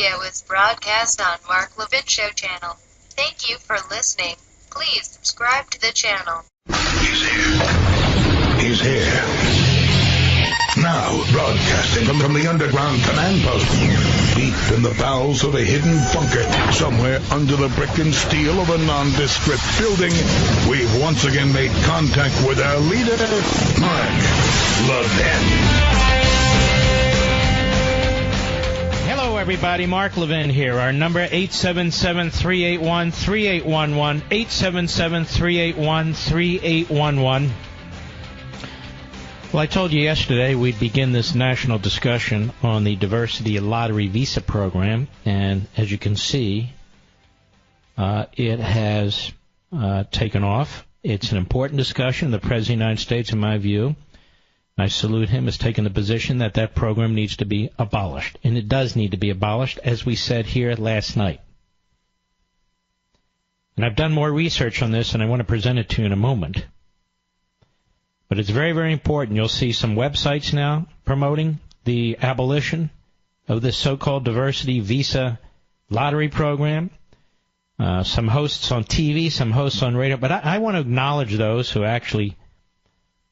radio is broadcast on Mark Levin Show channel. Thank you for listening. Please subscribe to the channel. He's here. He's here. Now, broadcasting from the underground command post, deep in the bowels of a hidden bunker, somewhere under the brick and steel of a nondescript building, we've once again made contact with our leader, Mark Levin. Hello, everybody. Mark Levin here. Our number, 877-381-3811, 877-381-3811. Well, I told you yesterday we'd begin this national discussion on the diversity lottery visa program, and as you can see, it has taken off. It's an important discussion. The President of the United States, in my view, I salute him, has taken the position that that program needs to be abolished, and it does need to be abolished, as we said here last night. And I've done more research on this, and I want to present it to you in a moment. But it's very, very important. You'll see some websites now promoting the abolition of this so-called diversity visa lottery program. Some hosts on TV, some hosts on radio. But I want to acknowledge those who actually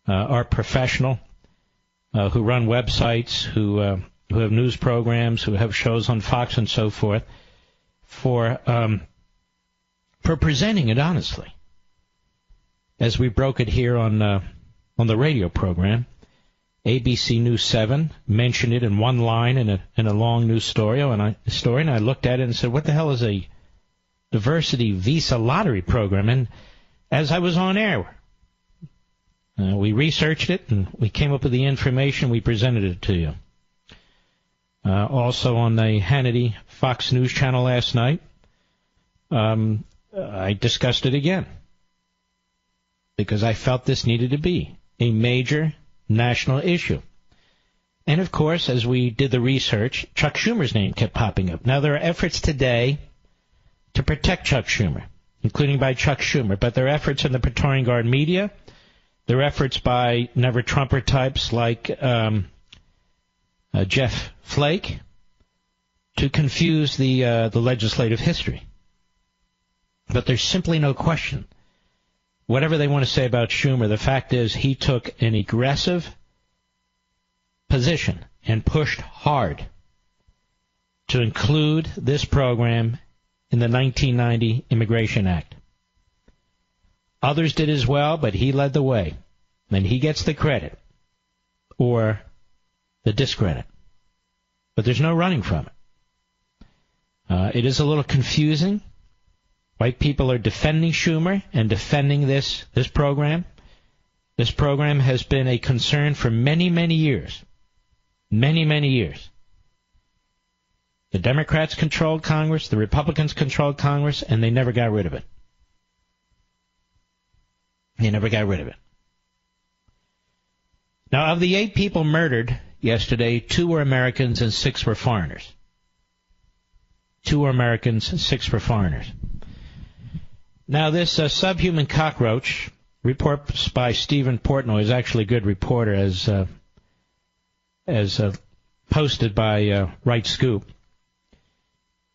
are professional, who run websites, who have news programs, who have shows on Fox and so forth, for presenting it honestly. As we broke it here on the radio program, ABC News 7 mentioned it in one line in a long news story, and I looked at it and said, what the hell is a diversity visa lottery program? And as I was on air, we researched it, and we came up with the information. We presented it to you. Also on the Hannity Fox News channel last night, I discussed it again because I felt this needed to be a major national issue. And, of course, as we did the research, Chuck Schumer's name kept popping up. Now, there are efforts today to protect Chuck Schumer, including by Chuck Schumer, but there are efforts in the Praetorian Guard media. There are efforts by never-Trumper types like Jeff Flake to confuse the legislative history. But there's simply no question. Whatever they want to say about Schumer, the fact is he took an aggressive position and pushed hard to include this program in the 1990 Immigration Act. Others did as well, but he led the way. And he gets the credit or the discredit. But there's no running from it. It is a little confusing. White people are defending Schumer and defending this program. This program has been a concern for many, many years. Many, many years. The Democrats controlled Congress, the Republicans controlled Congress, and they never got rid of it. They never got rid of it. Now, of the 8 people murdered yesterday, 2 were Americans and 6 were foreigners. 2 were Americans and 6 were foreigners. Now, this subhuman cockroach, reports by Stephen Portnoy, is actually a good reporter, as posted by Right Scoop.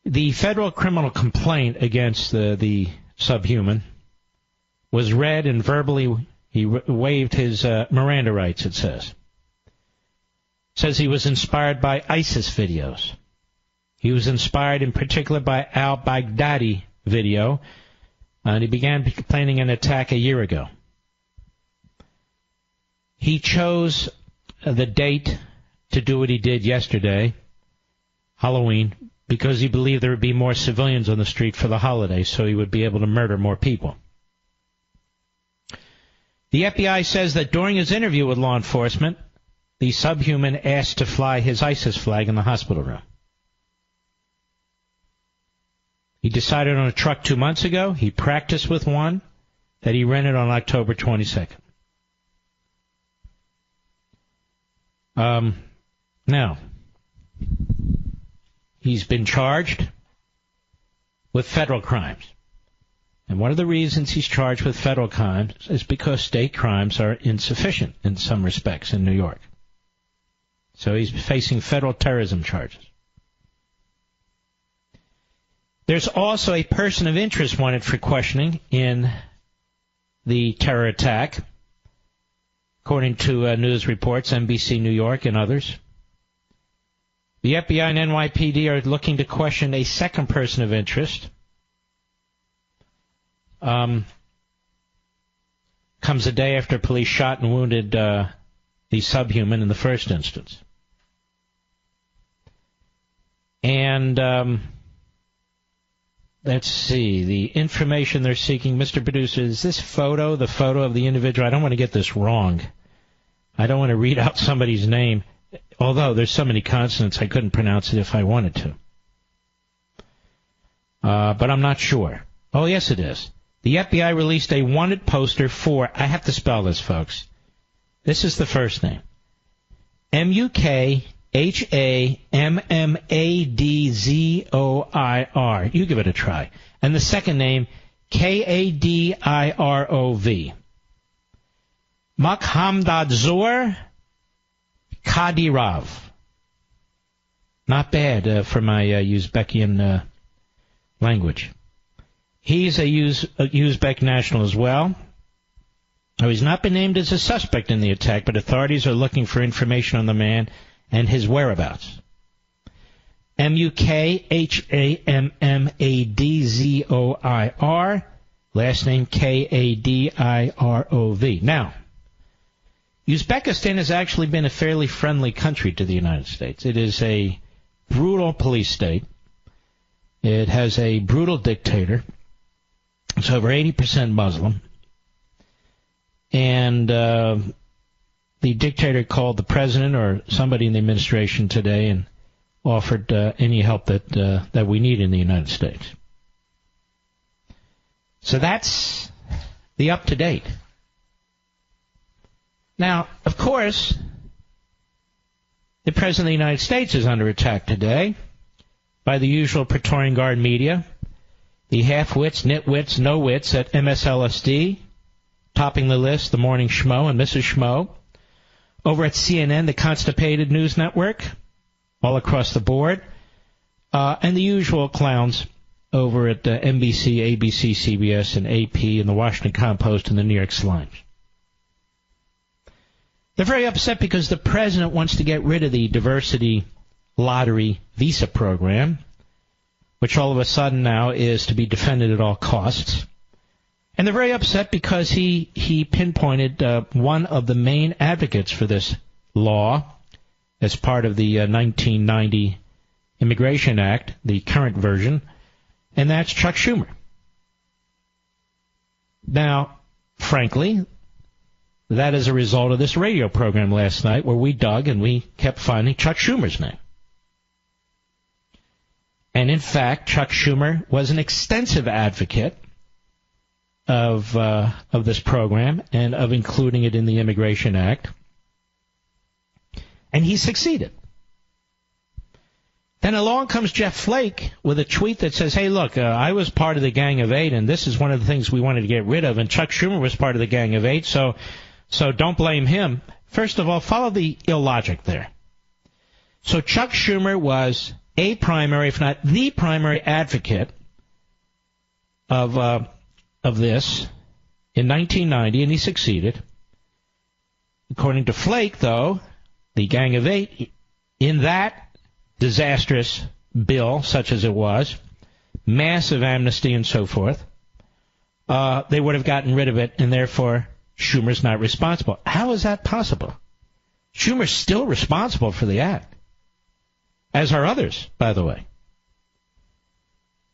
The federal criminal complaint against the subhuman was read, and verbally he waived his Miranda rights, it says. It says he was inspired by ISIS videos. He was inspired in particular by al-Baghdadi video, and he began planning an attack a year ago. He chose the date to do what he did yesterday, Halloween, because he believed there would be more civilians on the street for the holiday, so he would be able to murder more people. The FBI says that during his interview with law enforcement, the subhuman asked to fly his ISIS flag in the hospital room. He decided on a truck 2 months ago. He practiced with one that he rented on October 22nd. Now, he's been charged with federal crimes. And one of the reasons he's charged with federal crimes is because state crimes are insufficient in some respects in New York. So he's facing federal terrorism charges. There's also a person of interest wanted for questioning in the terror attack, according to news reports, NBC New York and others. The FBI and NYPD are looking to question a second person of interest. Comes a day after police shot and wounded the subhuman in the first instance. And let's see, the information they're seeking, Mr. Producer, is this photo the photo of the individual? I don't want to get this wrong. I don't want to read out somebody's name, although there's so many consonants I couldn't pronounce it if I wanted to. But I'm not sure. Oh, yes, it is. The FBI released a wanted poster for, I have to spell this, folks. This is the first name. Mukhamadzor. You give it a try. And the second name, Kadirov. Mukhamadzor Kadirov. Not bad for my Uzbekian language. He's a Uzbek national as well. Now, he's not been named as a suspect in the attack, but authorities are looking for information on the man and his whereabouts. Mukhamadzor, last name Kadirov. Now, Uzbekistan has actually been a fairly friendly country to the United States. It is a brutal police state. It has a brutal dictator. It's over 80% Muslim. And the dictator called the president or somebody in the administration today and offered any help that we need in the United States. So that's the up-to-date. Now, of course, the President of the United States is under attack today by the usual Praetorian Guard media, the half-wits, nitwits, no-wits at MSLSD, topping the list, the Morning Schmo and Mrs. Schmo. Over at CNN, the Constipated News Network, all across the board, and the usual clowns over at NBC, ABC, CBS, and AP, and the Washington Compost and the New York Slimes. They're very upset because the president wants to get rid of the diversity lottery visa program, which all of a sudden now is to be defended at all costs. And they're very upset because he pinpointed one of the main advocates for this law as part of the 1990 Immigration Act, the current version, and that's Chuck Schumer. Now, frankly, that is a result of this radio program last night where we dug and we kept finding Chuck Schumer's name. And in fact, Chuck Schumer was an extensive advocate of this program and of including it in the Immigration Act. And he succeeded. Then along comes Jeff Flake with a tweet that says, hey, look, I was part of the Gang of Eight, and this is one of the things we wanted to get rid of, and Chuck Schumer was part of the Gang of Eight, so don't blame him. First of all, follow the illogic there. So Chuck Schumer was a primary, if not the primary advocate of this in 1990, and he succeeded. According to Flake, though, the Gang of Eight, in that disastrous bill, such as it was, massive amnesty and so forth, they would have gotten rid of it, and therefore Schumer's not responsible. How is that possible? Schumer's still responsible for the act, as are others, by the way.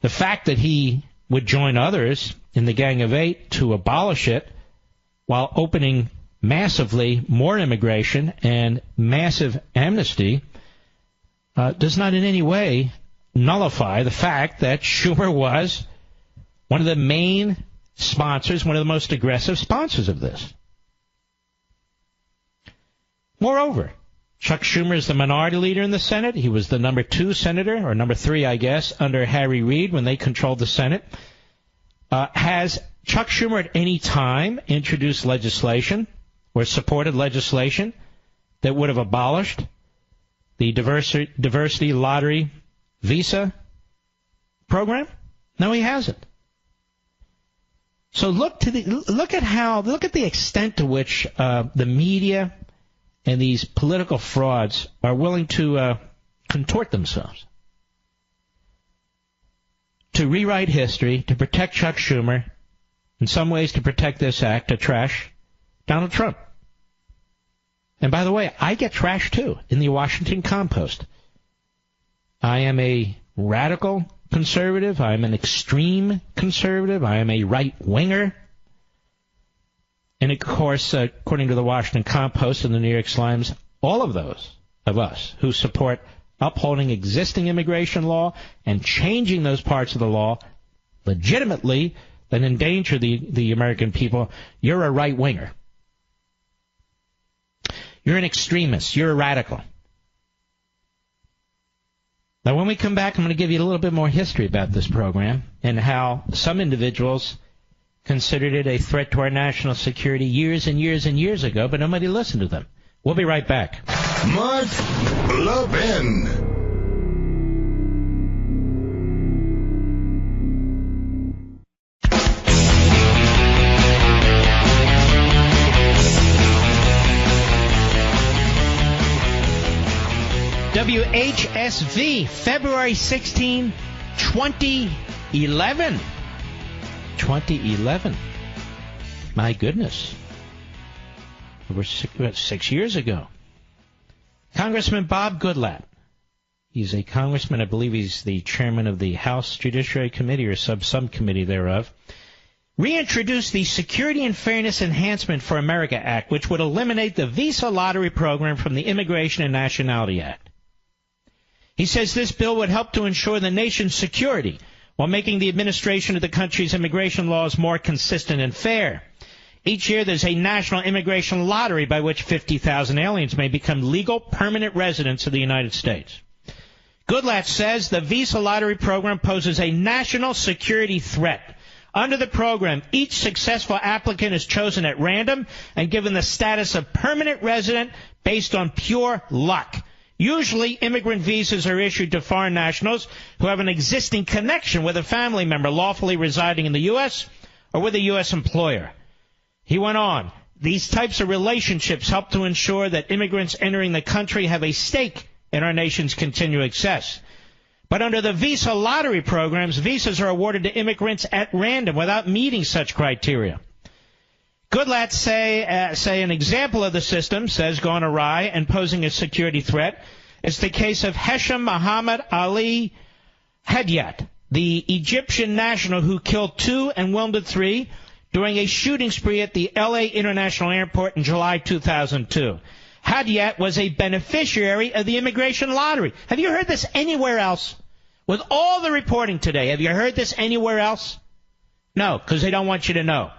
The fact that he would join others in the Gang of Eight to abolish it while opening massively more immigration and massive amnesty does not in any way nullify the fact that Schumer was one of the main sponsors, one of the most aggressive sponsors of this. Moreover, Chuck Schumer is the minority leader in the Senate. He was the number 2 senator, or number 3, I guess, under Harry Reid when they controlled the Senate. Has Chuck Schumer at any time introduced legislation or supported legislation that would have abolished the diversity lottery visa program? No, he hasn't. So look at the extent to which the media and these political frauds are willing to contort themselves to rewrite history, to protect Chuck Schumer, in some ways to protect this act, to trash Donald Trump. And by the way, I get trashed too in the Washington Compost. I am a radical conservative. I am an extreme conservative. I am a right-winger. And of course, according to the Washington Compost and the New York Slimes, all of those of us who support upholding existing immigration law and changing those parts of the law legitimately that endanger the American people, you're a right-winger. You're an extremist. You're a radical. Now, when we come back, I'm going to give you a little bit more history about this program and how some individuals considered it a threat to our national security years and years and years ago, but nobody listened to them. We'll be right back. Mark Levin. WHSV, February 16, 2011. 2011. My goodness. Over 6 years ago. Congressman Bob Goodlatte. He's a congressman. I believe he's the chairman of the House Judiciary Committee or subcommittee thereof. Reintroduced the Security and Fairness Enhancement for America Act, which would eliminate the visa lottery program from the Immigration and Nationality Act. He says this bill would help to ensure the nation's security while making the administration of the country's immigration laws more consistent and fair. Each year there's a national immigration lottery by which 50,000 aliens may become legal permanent residents of the United States. Goodlatte says the visa lottery program poses a national security threat. Under the program, each successful applicant is chosen at random and given the status of permanent resident based on pure luck. Usually, immigrant visas are issued to foreign nationals who have an existing connection with a family member lawfully residing in the U.S. or with a U.S. employer. He went on, these types of relationships help to ensure that immigrants entering the country have a stake in our nation's continued success. But under the visa lottery programs, visas are awarded to immigrants at random without meeting such criteria. Goodlatte say an example of the system, says, gone awry and posing a security threat is the case of Hesham Muhammad Ali Hadyat, the Egyptian national who killed 2 and wounded 3 during a shooting spree at the L.A. International Airport in July 2002. Hadyat was a beneficiary of the immigration lottery. Have you heard this anywhere else? With all the reporting today, have you heard this anywhere else? No, because they don't want you to know.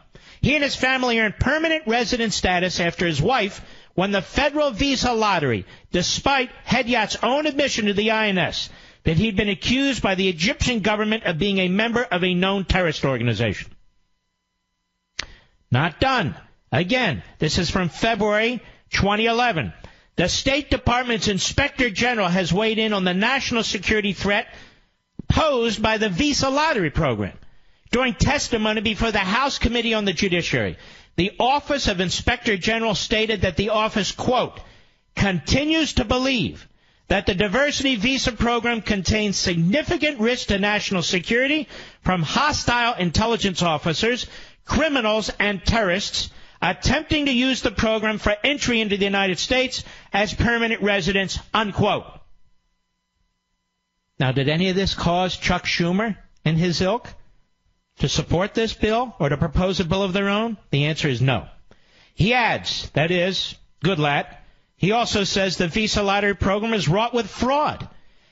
He and his family earned permanent resident status after his wife won the federal visa lottery, despite Hadyat's own admission to the INS that he'd been accused by the Egyptian government of being a member of a known terrorist organization. Not done. Again, this is from February 2011. The State Department's Inspector General has weighed in on the national security threat posed by the visa lottery program. During testimony before the House Committee on the Judiciary, the Office of Inspector General stated that the office, quote, continues to believe that the diversity visa program contains significant risk to national security from hostile intelligence officers, criminals, and terrorists attempting to use the program for entry into the United States as permanent residents, unquote. Now, did any of this cause Chuck Schumer and his ilk to support this bill or to propose a bill of their own? The answer is no. He adds, that is, Goodlatte, he also says the visa lottery program is wrought with fraud.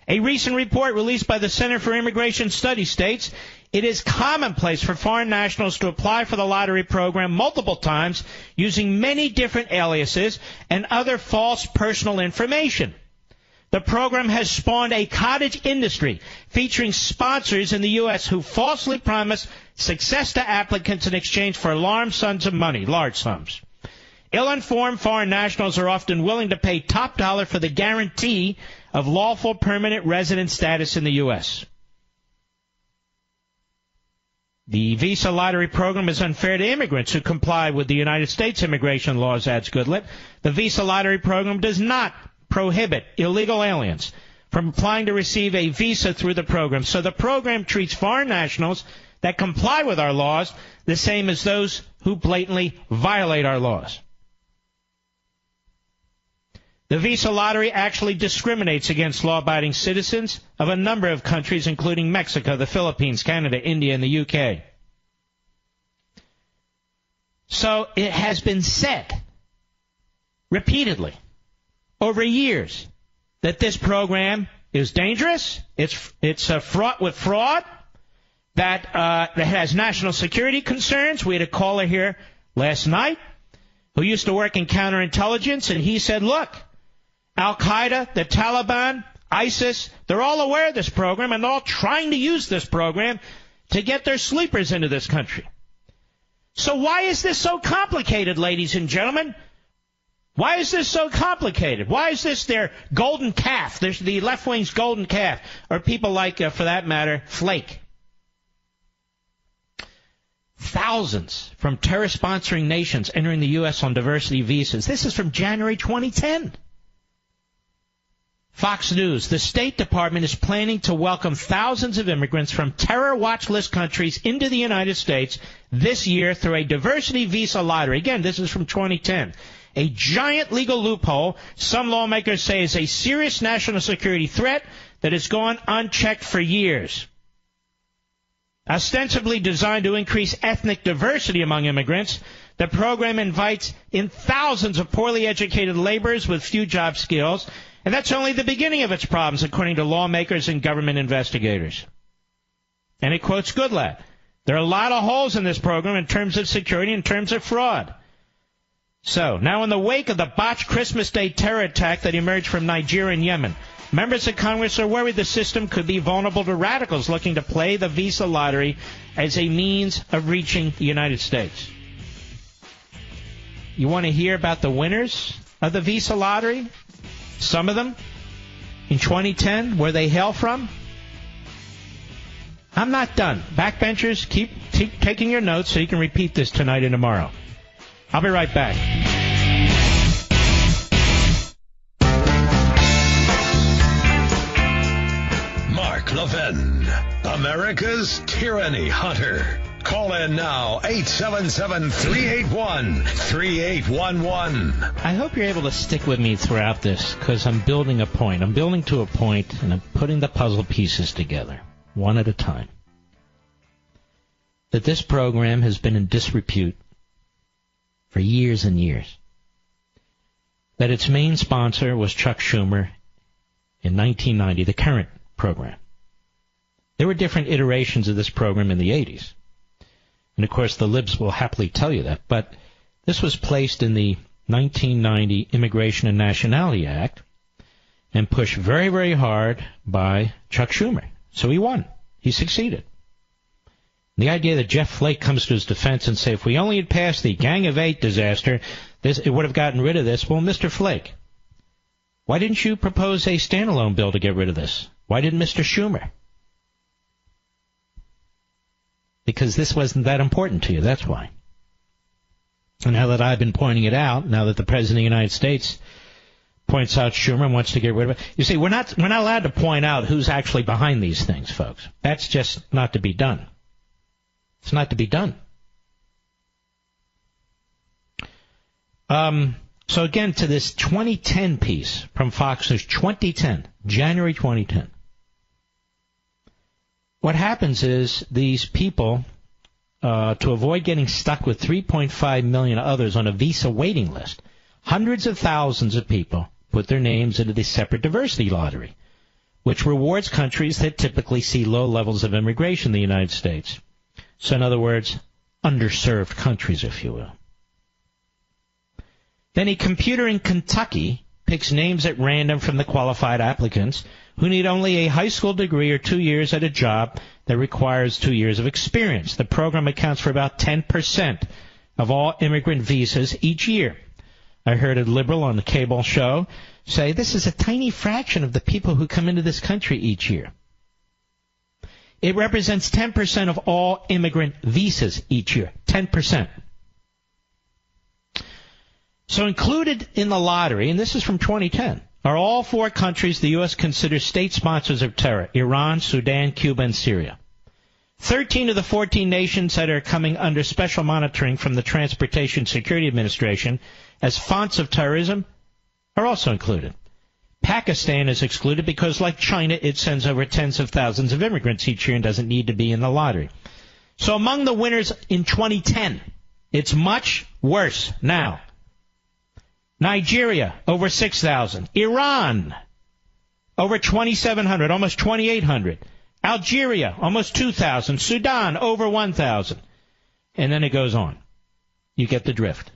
A recent report released by the Center for Immigration Studies states it is commonplace for foreign nationals to apply for the lottery program multiple times using many different aliases and other false personal information. The program has spawned a cottage industry featuring sponsors in the U.S. who falsely promise success to applicants in exchange for large sums of money, large sums. Ill-informed foreign nationals are often willing to pay top dollar for the guarantee of lawful permanent resident status in the U.S. The visa lottery program is unfair to immigrants who comply with the United States immigration laws, adds Goodlett. The visa lottery program does not prohibit illegal aliens from applying to receive a visa through the program. So the program treats foreign nationals that comply with our laws the same as those who blatantly violate our laws. The visa lottery actually discriminates against law-abiding citizens of a number of countries, including Mexico, the Philippines, Canada, India, and the UK. So it has been said repeatedly over years that this program is dangerous, it's fraught with fraud, that it has national security concerns. We had a caller here last night who used to work in counterintelligence, and he said, look, Al-Qaeda, the Taliban, ISIS, they're all aware of this program, and they're all trying to use this program to get their sleepers into this country. So why is this so complicated, ladies and gentlemen? Why is this so complicated? Why is this their golden calf? There's the left wing's golden calf, or people like, for that matter, Flake. Thousands from terror-sponsoring nations entering the U.S. on diversity visas. This is from January 2010. Fox News, the State Department is planning to welcome thousands of immigrants from terror watch list countries into the United States this year through a diversity visa lottery. Again, this is from 2010. A giant legal loophole some lawmakers say is a serious national security threat that has gone unchecked for years. Ostensibly designed to increase ethnic diversity among immigrants, the program invites in thousands of poorly educated laborers with few job skills, and that's only the beginning of its problems, according to lawmakers and government investigators. And it quotes Goodlatte. There are a lot of holes in this program in terms of security, in terms of fraud. So, now in the wake of the botched Christmas Day terror attack that emerged from Nigeria and Yemen, members of Congress are worried the system could be vulnerable to radicals looking to play the visa lottery as a means of reaching the United States. You want to hear about the winners of the visa lottery? Some of them in 2010, where they hail from? I'm not done. Backbenchers, keep taking your notes so you can repeat this tonight and tomorrow. I'll be right back. Mark Levin, America's tyranny hunter. Call in now, 877-381-3811. I hope you're able to stick with me throughout this, because I'm building a point. I'm building to a point, and I'm putting the puzzle pieces together, one at a time. That this program has been in disrepute for years and years. That its main sponsor was Chuck Schumer in 1990, the current program. There were different iterations of this program in the 80s. And, of course, the libs will happily tell you that. But this was placed in the 1990 Immigration and Nationality Act and pushed very, very hard by Chuck Schumer. So he won. He succeeded. The idea that Jeff Flake comes to his defense and say, if we only had passed the Gang of Eight disaster, it would have gotten rid of this. Well, Mr. Flake, why didn't you propose a standalone bill to get rid of this? Why didn't Mr. Schumer? Because this wasn't that important to you, that's why. And now that I've been pointing it out, now that the President of the United States points out Schumer and wants to get rid of it, you see, we're not allowed to point out who's actually behind these things, folks. That's just not to be done. It's not to be done. So again, to this 2010 piece from Fox News, 2010, January 2010. What happens is these people, to avoid getting stuck with 3.5 million others on a visa waiting list, hundreds of thousands of people put their names into the separate diversity lottery, which rewards countries that typically see low levels of immigration in the United States. So in other words, underserved countries, if you will. Then a computer in Kentucky picks names at random from the qualified applicants who need only a high school degree or 2 years at a job that requires 2 years of experience. The program accounts for about 10% of all immigrant visas each year. I heard a liberal on the cable show say this is a tiny fraction of the people who come into this country each year. It represents 10% of all immigrant visas each year. 10%. So included in the lottery, and this is from 2010, are all 4 countries the U.S. considers state sponsors of terror: Iran, Sudan, Cuba, and Syria. 13 of the 14 nations that are coming under special monitoring from the Transportation Security Administration as fonts of terrorism are also included. Pakistan is excluded because, like China, it sends over tens of thousands of immigrants each year and doesn't need to be in the lottery. So among the winners in 2010, it's much worse now. Nigeria, over 6,000. Iran, over 2,700, almost 2,800. Algeria, almost 2,000. Sudan, over 1,000. And then it goes on. You get the drift.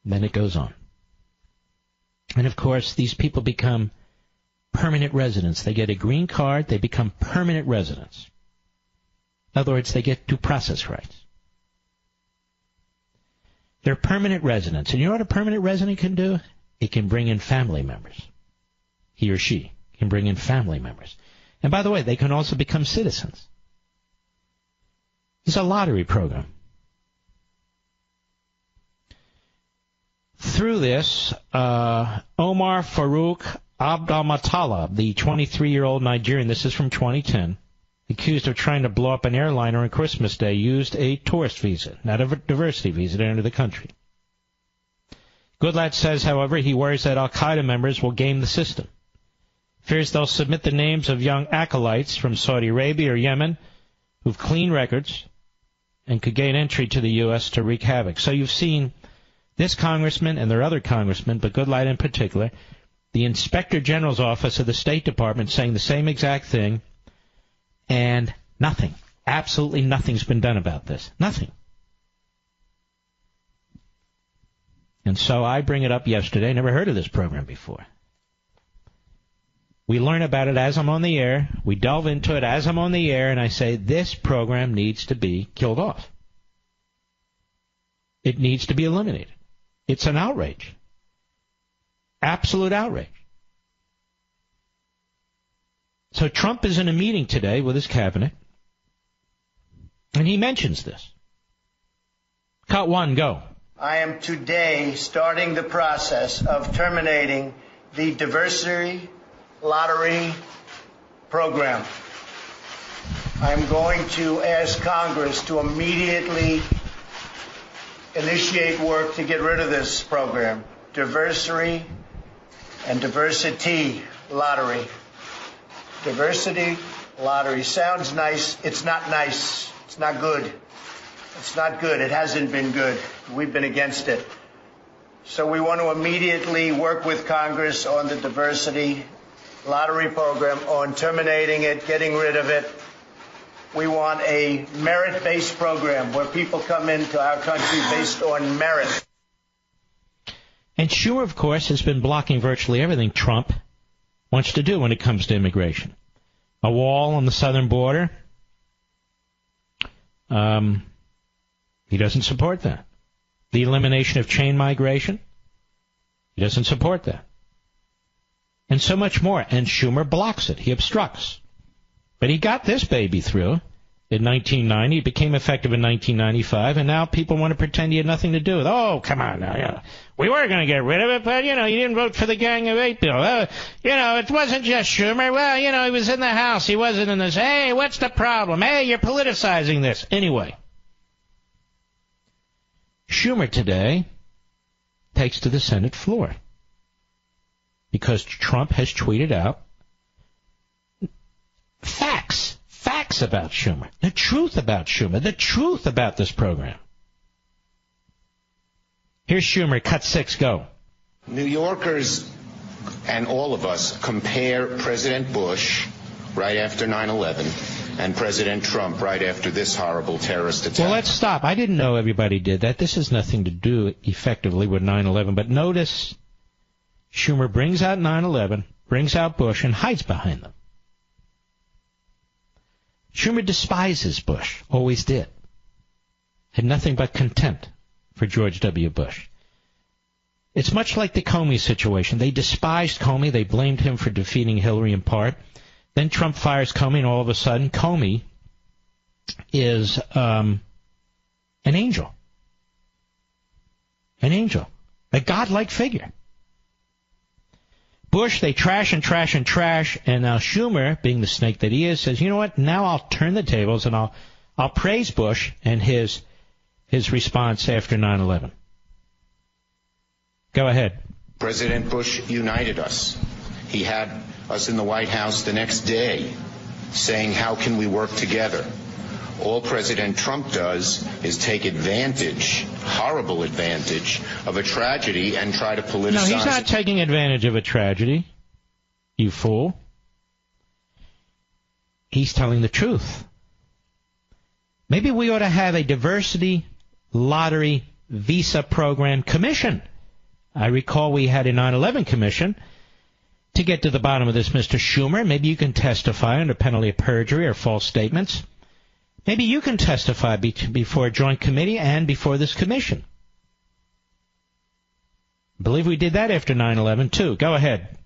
Then it goes on. And, of course, these people become permanent residents. They get a green card. They become permanent residents. In other words, they get due process rights. They're permanent residents. And you know what a permanent resident can do? It can bring in family members. He or she can bring in family members. And, by the way, they can also become citizens. It's a lottery program. Through this, Omar Farouk Abdalmatala, the 23-year-old Nigerian, this is from 2010, accused of trying to blow up an airliner on Christmas Day, used a tourist visa, not a diversity visa, to enter the country. Goodlatte says, however, he worries that al-Qaeda members will game the system. Fears they'll submit the names of young acolytes from Saudi Arabia or Yemen who've clean records and could gain entry to the U.S. to wreak havoc. So you've seen this congressman and their other congressmen, but Goodlatte in particular, the Inspector General's office of the State Department saying the same exact thing, and nothing, absolutely nothing's been done about this. Nothing. And so I bring it up yesterday. Never heard of this program before. We learn about it as I'm on the air. We delve into it as I'm on the air, and I say this program needs to be killed off. It needs to be eliminated. It's an outrage. Absolute outrage. So Trump is in a meeting today with his cabinet, and he mentions this. Cut 1, go. I am today starting the process of terminating the diversity lottery program. I'm going to ask Congress to immediately initiate work to get rid of this program. Diversity and diversity lottery. Diversity lottery sounds nice. It's not nice. It's not good. It's not good. It hasn't been good. We've been against it. So we want to immediately work with Congress on the diversity lottery program, on terminating it, getting rid of it. We want a merit-based program where people come into our country based on merit. And Schumer, of course, has been blocking virtually everything Trump wants to do when it comes to immigration. A wall on the southern border. He doesn't support that. The elimination of chain migration. He doesn't support that. And so much more. And Schumer blocks it. He obstructs. But he got this baby through in 1990. It became effective in 1995. And now people want to pretend he had nothing to do with it. Oh, come on now. We were going to get rid of it, but, you didn't vote for the Gang of Eight bill. It wasn't just Schumer. Well, he was in the House. He wasn't in this. Hey, what's the problem? Hey, you're politicizing this. Anyway, Schumer today takes to the Senate floor because Trump has tweeted out facts about Schumer, the truth about Schumer, the truth about this program. Here's Schumer, cut 6, go. New Yorkers and all of us compare President Bush right after 9/11 and President Trump right after this horrible terrorist attack. Well, let's stop. I didn't know everybody did that. This has nothing to do effectively with 9/11. But notice Schumer brings out 9/11, brings out Bush, and hides behind them. Schumer despises Bush, always did. Had nothing but contempt for George W. Bush. It's much like the Comey situation. They despised Comey. They blamed him for defeating Hillary in part. Then Trump fires Comey, and all of a sudden Comey is an angel. An angel. A godlike figure. Bush, they trash and trash and trash, and now Schumer, being the snake that he is, says, you know what, now I'll turn the tables and I'll praise Bush and his response after 9/11. Go ahead. President Bush united us. He had us in the White House the next day saying, how can we work together? All President Trump does is take advantage, horrible advantage, of a tragedy and try to politicize it. No, he's not taking advantage of a tragedy, you fool. He's telling the truth. Maybe we ought to have a diversity lottery visa program commission. I recall we had a 9/11 commission to get to the bottom of this, Mr. Schumer. Maybe you can testify under penalty of perjury or false statements. Maybe you can testify before a joint committee and before this commission. I believe we did that after 9/11, too. Go ahead.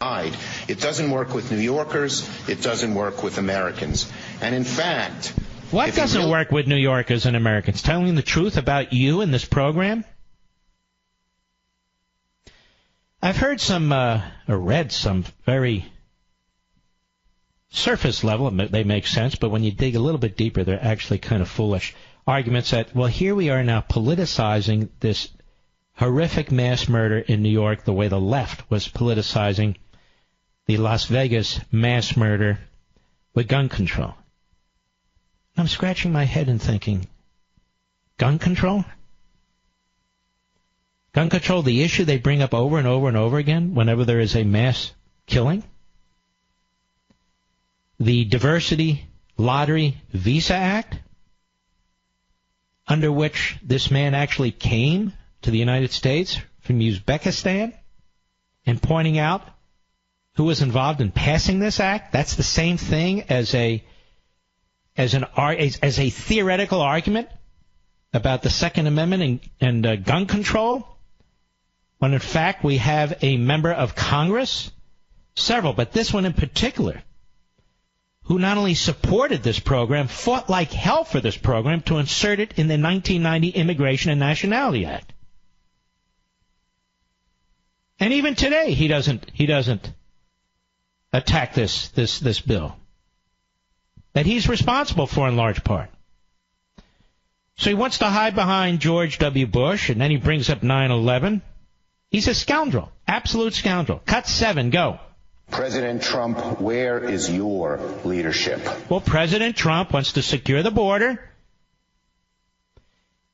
It doesn't work with New Yorkers. It doesn't work with Americans. And in fact... What doesn't work with New Yorkers and Americans? Telling the truth about you in this program? I've heard some, or read some very surface level, they make sense, but when you dig a little bit deeper, they're actually kind of foolish arguments that, well, here we are now politicizing this horrific mass murder in New York the way the left was politicizing the Las Vegas mass murder with gun control. I'm scratching my head and thinking, gun control? Gun control, the issue they bring up over and over and over again whenever there is a mass killing? The Diversity Lottery Visa Act, under which this man actually came to the United States from Uzbekistan and pointing out who was involved in passing this act, that's the same thing as a theoretical argument about the Second Amendment and gun control, when in fact we have a member of Congress, several, but this one in particular, who not only supported this program, fought like hell for this program to insert it in the 1990 Immigration and Nationality Act. And even today, he doesn't attack this bill that he's responsible for in large part. So he wants to hide behind George W. Bush, and then he brings up 9/11. He's a scoundrel, absolute scoundrel. Cut 7, go. President Trump, where is your leadership? Well, President Trump wants to secure the border.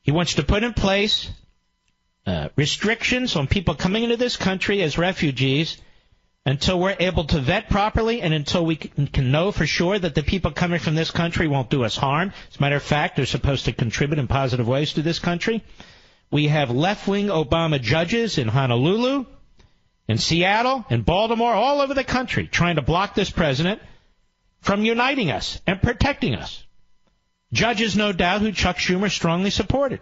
He wants to put in place restrictions on people coming into this country as refugees until we're able to vet properly and until we can know for sure that the people coming from this country won't do us harm. As a matter of fact, they're supposed to contribute in positive ways to this country. We have left-wing Obama judges in Honolulu, in Seattle, in Baltimore, all over the country, trying to block this president from uniting us and protecting us. Judges, no doubt, who Chuck Schumer strongly supported.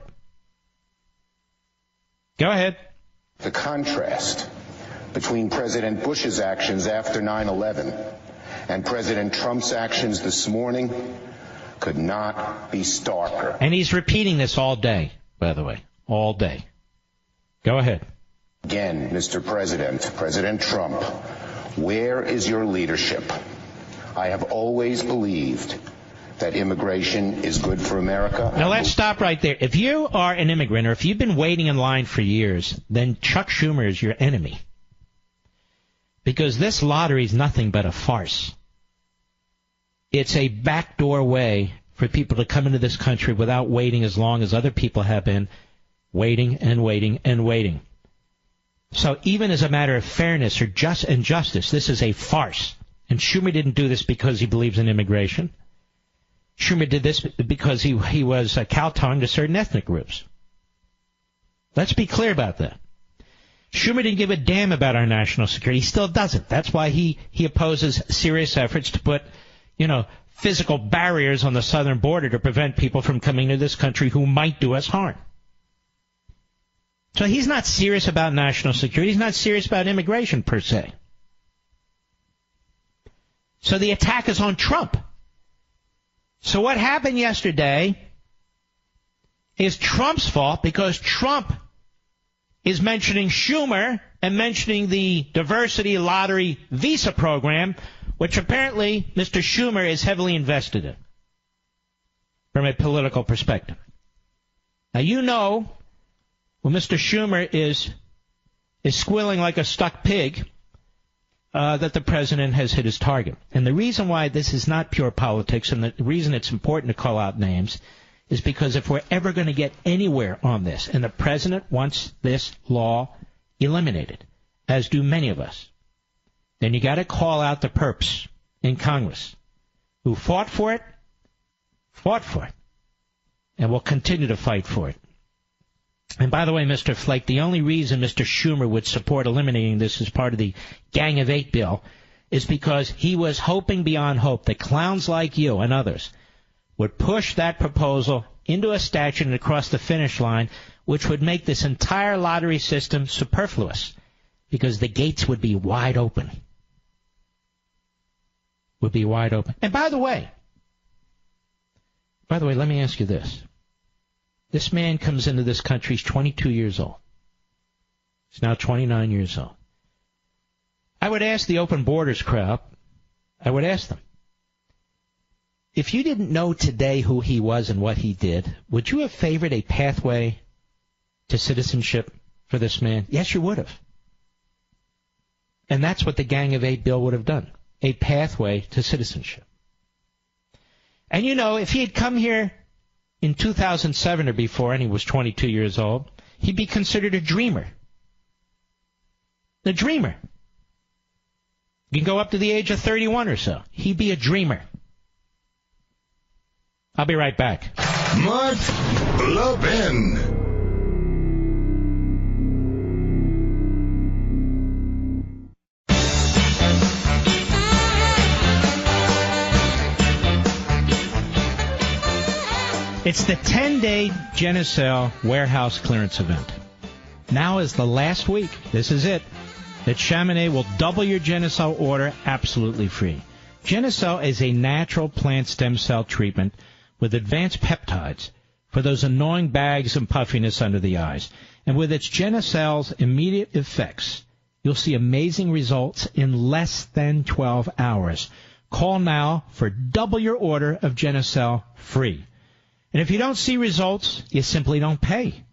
Go ahead. The contrast between President Bush's actions after 9/11 and President Trump's actions this morning could not be starker. And he's repeating this all day, by the way, all day. Go ahead. Again, Mr. President, President Trump, where is your leadership? I have always believed that immigration is good for America. Now let's stop right there. If you are an immigrant or if you've been waiting in line for years, then Chuck Schumer is your enemy. Because this lottery is nothing but a farce. It's a backdoor way for people to come into this country without waiting as long as other people have been waiting and waiting and waiting. So even as a matter of fairness or justice, this is a farce. And Schumer didn't do this because he believes in immigration. Schumer did this because he was kowtowing to certain ethnic groups. Let's be clear about that. Schumer didn't give a damn about our national security. He still doesn't. That's why he opposes serious efforts to put, physical barriers on the southern border to prevent people from coming to this country who might do us harm. So he's not serious about national security. He's not serious about immigration per se. So the attack is on Trump. So what happened yesterday is Trump's fault because Trump is mentioning Schumer and mentioning the diversity lottery visa program, which apparently Mr. Schumer is heavily invested in from a political perspective. Now, you know, when Mr. Schumer is squealing like a stuck pig, that the president has hit his target. And the reason why this is not pure politics and the reason it's important to call out names is because if we're ever going to get anywhere on this, and the president wants this law eliminated, as do many of us, then you got to call out the perps in Congress who fought for it, and will continue to fight for it. And by the way, Mr. Flake, the only reason Mr. Schumer would support eliminating this as part of the Gang of Eight bill is because he was hoping beyond hope that clowns like you and others would push that proposal into a statute and across the finish line, which would make this entire lottery system superfluous because the gates would be wide open. And by the way, let me ask you this. This man comes into this country, he's 22 years old. He's now 29 years old. I would ask the open borders crowd, I would ask them, if you didn't know today who he was and what he did, would you have favored a pathway to citizenship for this man? Yes, you would have. And that's what the Gang of Eight bill would have done, a pathway to citizenship. And you know, if he had come here in 2007 or before and he was 22 years old, he'd be considered a dreamer. The dreamer. You can go up to the age of 31 or so. He'd be a dreamer. I'll be right back. Mark Levin. It's the 10-day Genucel warehouse clearance event. Now is the last week. This is it. That Chamonix will double your Genucel order absolutely free. Genucel is a natural plant stem cell treatment with advanced peptides for those annoying bags and puffiness under the eyes. And with its Genucel's immediate effects, you'll see amazing results in less than 12 hours. Call now for double your order of Genucel free. And if you don't see results, you simply don't pay.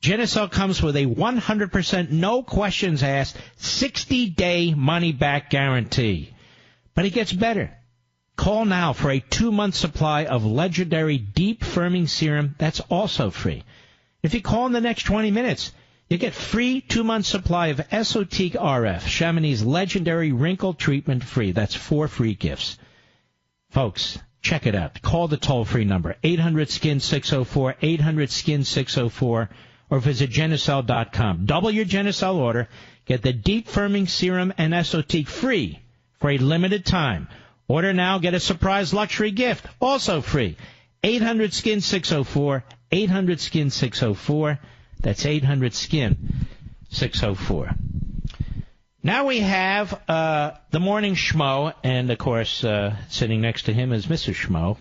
Genucel comes with a 100% no questions asked 60-day money-back guarantee. But it gets better. Call now for a 2-month supply of legendary deep firming serum that's also free. If you call in the next 20 minutes, you get free 2-month supply of Esotique RF, Chamonix's legendary wrinkle treatment free. That's 4 free gifts. Folks, check it out. Call the toll-free number, 800-SKIN-604, 800-SKIN-604, or visit Genucel.com. Double your Genucel order. Get the deep firming serum and Esotique free for a limited time. Order now, get a surprise luxury gift, also free. 800-SKIN-604, 800-SKIN-604. That's 800-SKIN-604. Now we have the morning schmo, and, of course, sitting next to him is Mrs. Schmo.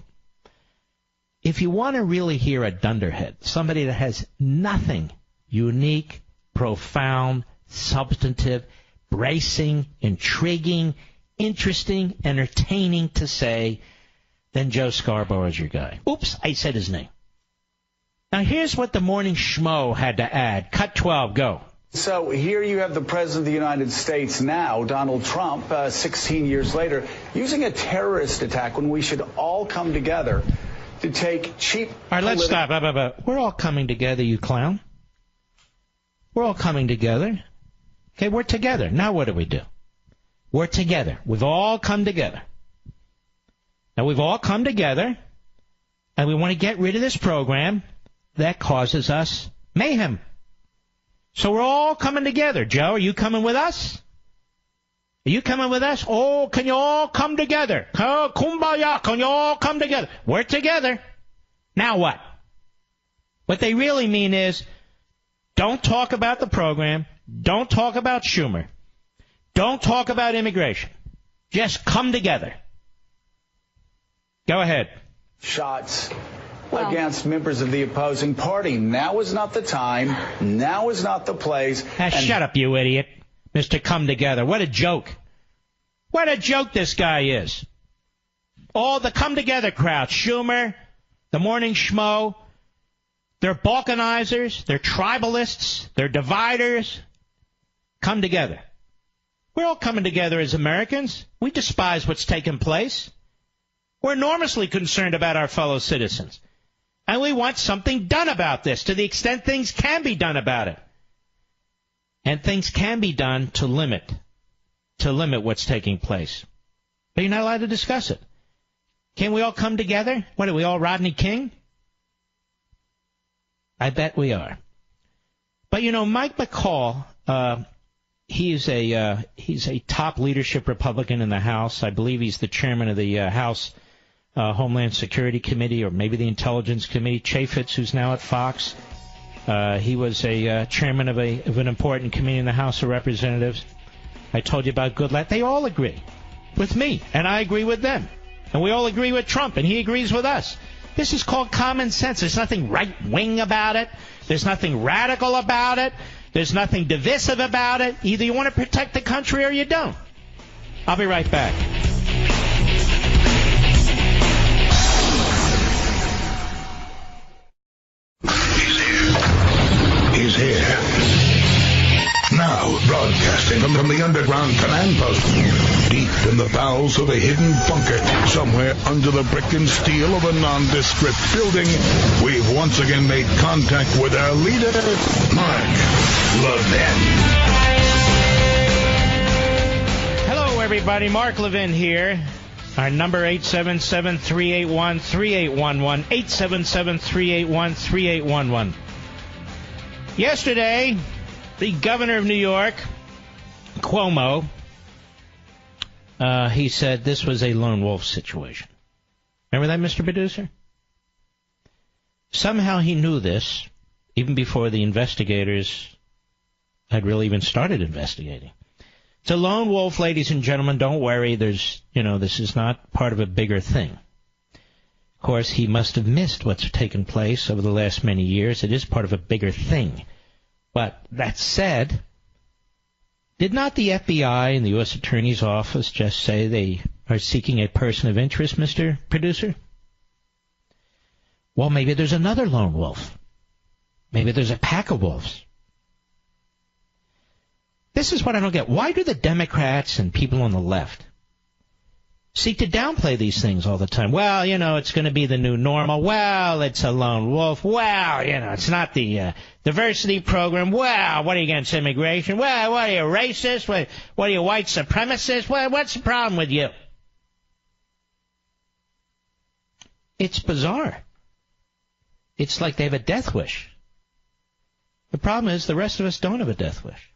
If you want to really hear a dunderhead, somebody that has nothing unique, profound, substantive, bracing, intriguing, interesting, entertaining to say, then Joe Scarborough is your guy. Oops, I said his name. Now here's what the morning schmo had to add. Cut 12, go. So here you have the President of the United States now, Donald Trump, 16 years later, using a terrorist attack when we should all come together to take cheap... All right, let's stop. We're all coming together, you clown. We're all coming together. Okay, we're together. Now what do? We're together. We've all come together. Now we've all come together, and we want to get rid of this program that causes us mayhem. So we're all coming together. Joe, are you coming with us? Are you coming with us? Oh, can you all come together? Oh, kumbaya, can you all come together? We're together. Now what? What they really mean is, don't talk about the program. Don't talk about Schumer. Don't talk about immigration. Just come together. Go ahead. Shots against members of the opposing party. Now is not the time. Now is not the place. Shut up, you idiot. Mr. Come Together. What a joke. What a joke this guy is. All the Come Together crowd, Schumer, the Morning Schmo, they're balkanizers, they're tribalists, they're dividers. Come together. We're all coming together as Americans. We despise what's taken place. We're enormously concerned about our fellow citizens. And we want something done about this to the extent things can be done about it. And things can be done to limit what's taking place. But you're not allowed to discuss it. Can't we all come together? What are we all, Rodney King? I bet we are. But, Mike McCall, he's a top leadership Republican in the House. I believe he's the chairman of the House Homeland Security Committee, or maybe the Intelligence Committee. Chaffetz, who's now at Fox, he was a chairman of an important committee in the House of Representatives. I told you about Goodlatte. They all agree with me, and I agree with them. And we all agree with Trump, and he agrees with us. This is called common sense. There's nothing right-wing about it. There's nothing radical about it. There's nothing divisive about it. Either you want to protect the country or you don't. I'll be right back. He's here. Now, broadcasting from the underground command post, deep in the bowels of a hidden bunker, somewhere under the brick and steel of a nondescript building, we've once again made contact with our leader, Mark Levin. Hello, everybody. Mark Levin here. Our number, 877-381-3811, 877-381-3811. Yesterday, the governor of New York, Cuomo, he said this was a lone wolf situation. Remember that, Mr. Producer? Somehow he knew this, even before the investigators had really even started investigating. It's a lone wolf, ladies and gentlemen. Don't worry. This is not part of a bigger thing. Of course, he must have missed what's taken place over the last many years. It is part of a bigger thing. But that said, did not the FBI and the U.S. Attorney's Office just say they are seeking a person of interest, Mr. Producer? Well, maybe there's another lone wolf. Maybe there's a pack of wolves. This is what I don't get. Why do the Democrats and people on the left seek to downplay these things all the time? Well, it's going to be the new normal. Well, it's a lone wolf. Well, it's not the diversity program. Well, what are you against immigration? Well, what are you, racist? What are you, white supremacist? Well, what's the problem with you? It's bizarre. It's like they have a death wish. The problem is the rest of us don't have a death wish.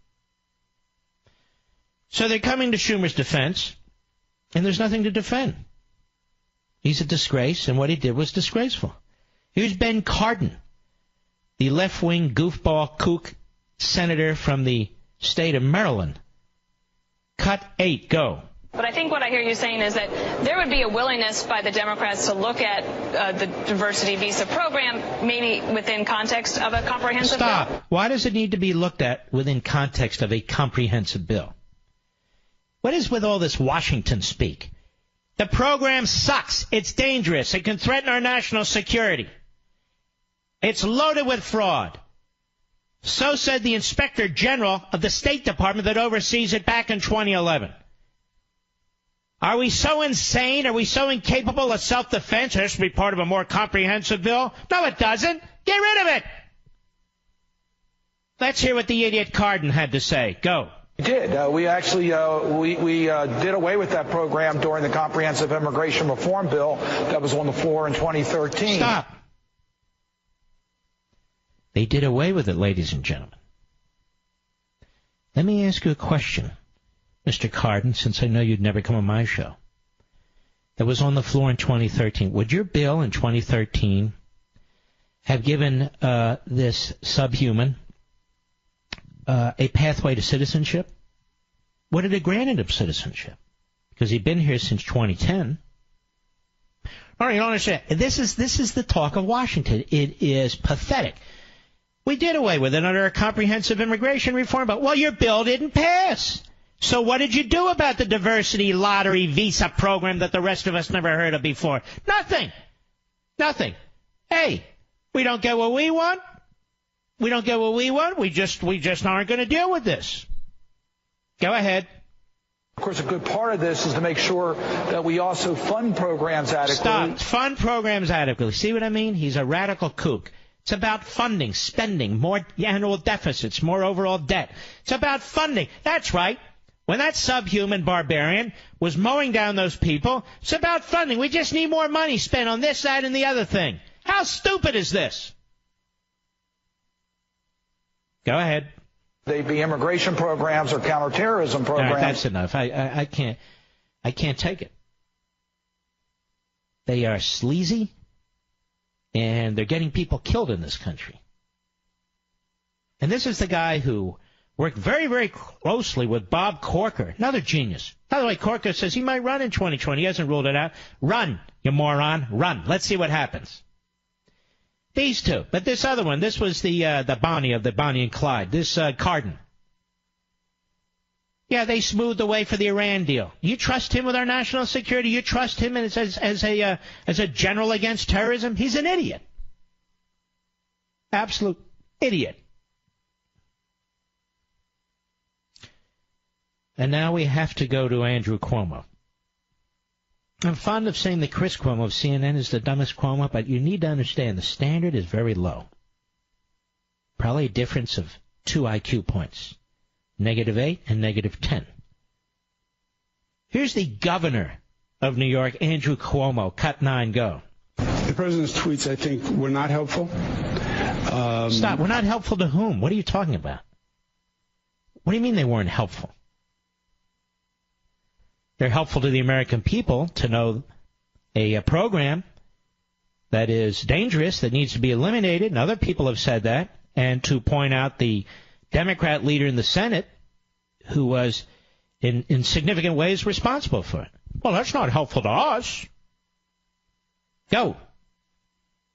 So they're coming to Schumer's defense, and there's nothing to defend. He's a disgrace, and what he did was disgraceful. Here's Ben Cardin, the left-wing goofball kook senator from the state of Maryland. Cut 8, go. But I think what I hear you saying is that there would be a willingness by the Democrats to look at the diversity visa program maybe within context of a comprehensive bill. Stop. Why does it need to be looked at within context of a comprehensive bill? What is with all this Washington speak? The program sucks. It's dangerous. It can threaten our national security. It's loaded with fraud. So said the Inspector General of the State Department that oversees it back in 2011. Are we so insane? Are we so incapable of self-defense? It has to be part of a more comprehensive bill? No, it doesn't. Get rid of it. Let's hear what the idiot Cardin had to say. Go. We did. We actually did away with that program during the Comprehensive Immigration Reform Bill that was on the floor in 2013. Stop. They did away with it, ladies and gentlemen. Let me ask you a question, Mr. Cardin, since I know you'd never come on my show. That was on the floor in 2013. Would your bill in 2013 have given this subhuman a pathway to citizenship? Would it have granted him citizenship? Because he'd been here since 2010. All right, you don't understand. This is the talk of Washington. It is pathetic. We did away with it under a comprehensive immigration reform, but, well, your bill didn't pass. So what did you do about the diversity lottery visa program that the rest of us never heard of before? Nothing. Nothing. Hey, we don't get what we want. We don't get what we want. We just aren't going to deal with this. Go ahead. Of course, a good part of this is to make sure that we also fund programs adequately. Stop. Fund programs adequately. See what I mean? He's a radical kook. It's about funding, spending, more annual deficits, more overall debt. It's about funding. That's right. When that subhuman barbarian was mowing down those people, it's about funding. We just need more money spent on this, that, and the other thing. How stupid is this? Go ahead. They be immigration programs or counterterrorism programs. All right, that's enough. I can't take it. They are sleazy, and they're getting people killed in this country. And this is the guy who worked very, very closely with Bob Corker, another genius. By the way, Corker says he might run in 2020. He hasn't ruled it out. Run, you moron. Run. Let's see what happens. These two. But this other one, this was the Bonnie of the Bonnie and Clyde, this Cardin. Yeah, they smoothed the way for the Iran deal. You trust him with our national security? You trust him as a general against terrorism? He's an idiot. Absolute idiot. And now we have to go to Andrew Cuomo. I'm fond of saying that Chris Cuomo of CNN is the dumbest Cuomo, but you need to understand the standard is very low. Probably a difference of 2 IQ points, -8 and -10. Here's the governor of New York, Andrew Cuomo. Cut 9, go. The president's tweets, I think, were not helpful. Stop. We're not helpful to whom? What are you talking about? What do you mean they weren't helpful? They're helpful to the American people to know a program that is dangerous, that needs to be eliminated, and other people have said that, and to point out the Democrat leader in the Senate who was in significant ways responsible for it. Well, that's not helpful to us. Go.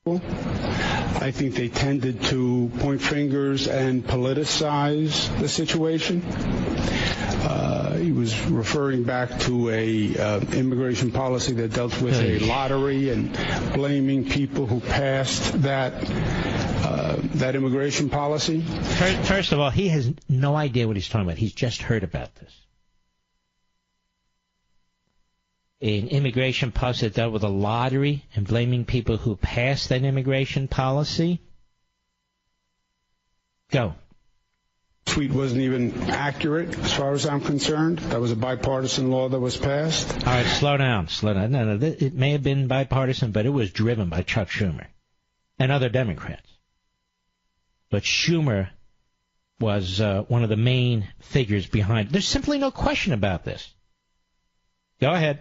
I think they tended to point fingers and politicize the situation. He was referring back to a immigration policy that dealt with a lottery and blaming people who passed that immigration policy. First of all, he has no idea what he's talking about. He's just heard about this. An immigration policy that dealt with a lottery and blaming people who passed that immigration policy. Go. Tweet wasn't even accurate as far as I'm concerned. That was a bipartisan law that was passed. All right, slow down. No, it may have been bipartisan, but it was driven by Chuck Schumer and other Democrats. But Schumer was one of the main figures behind it. There's simply no question about this. Go ahead.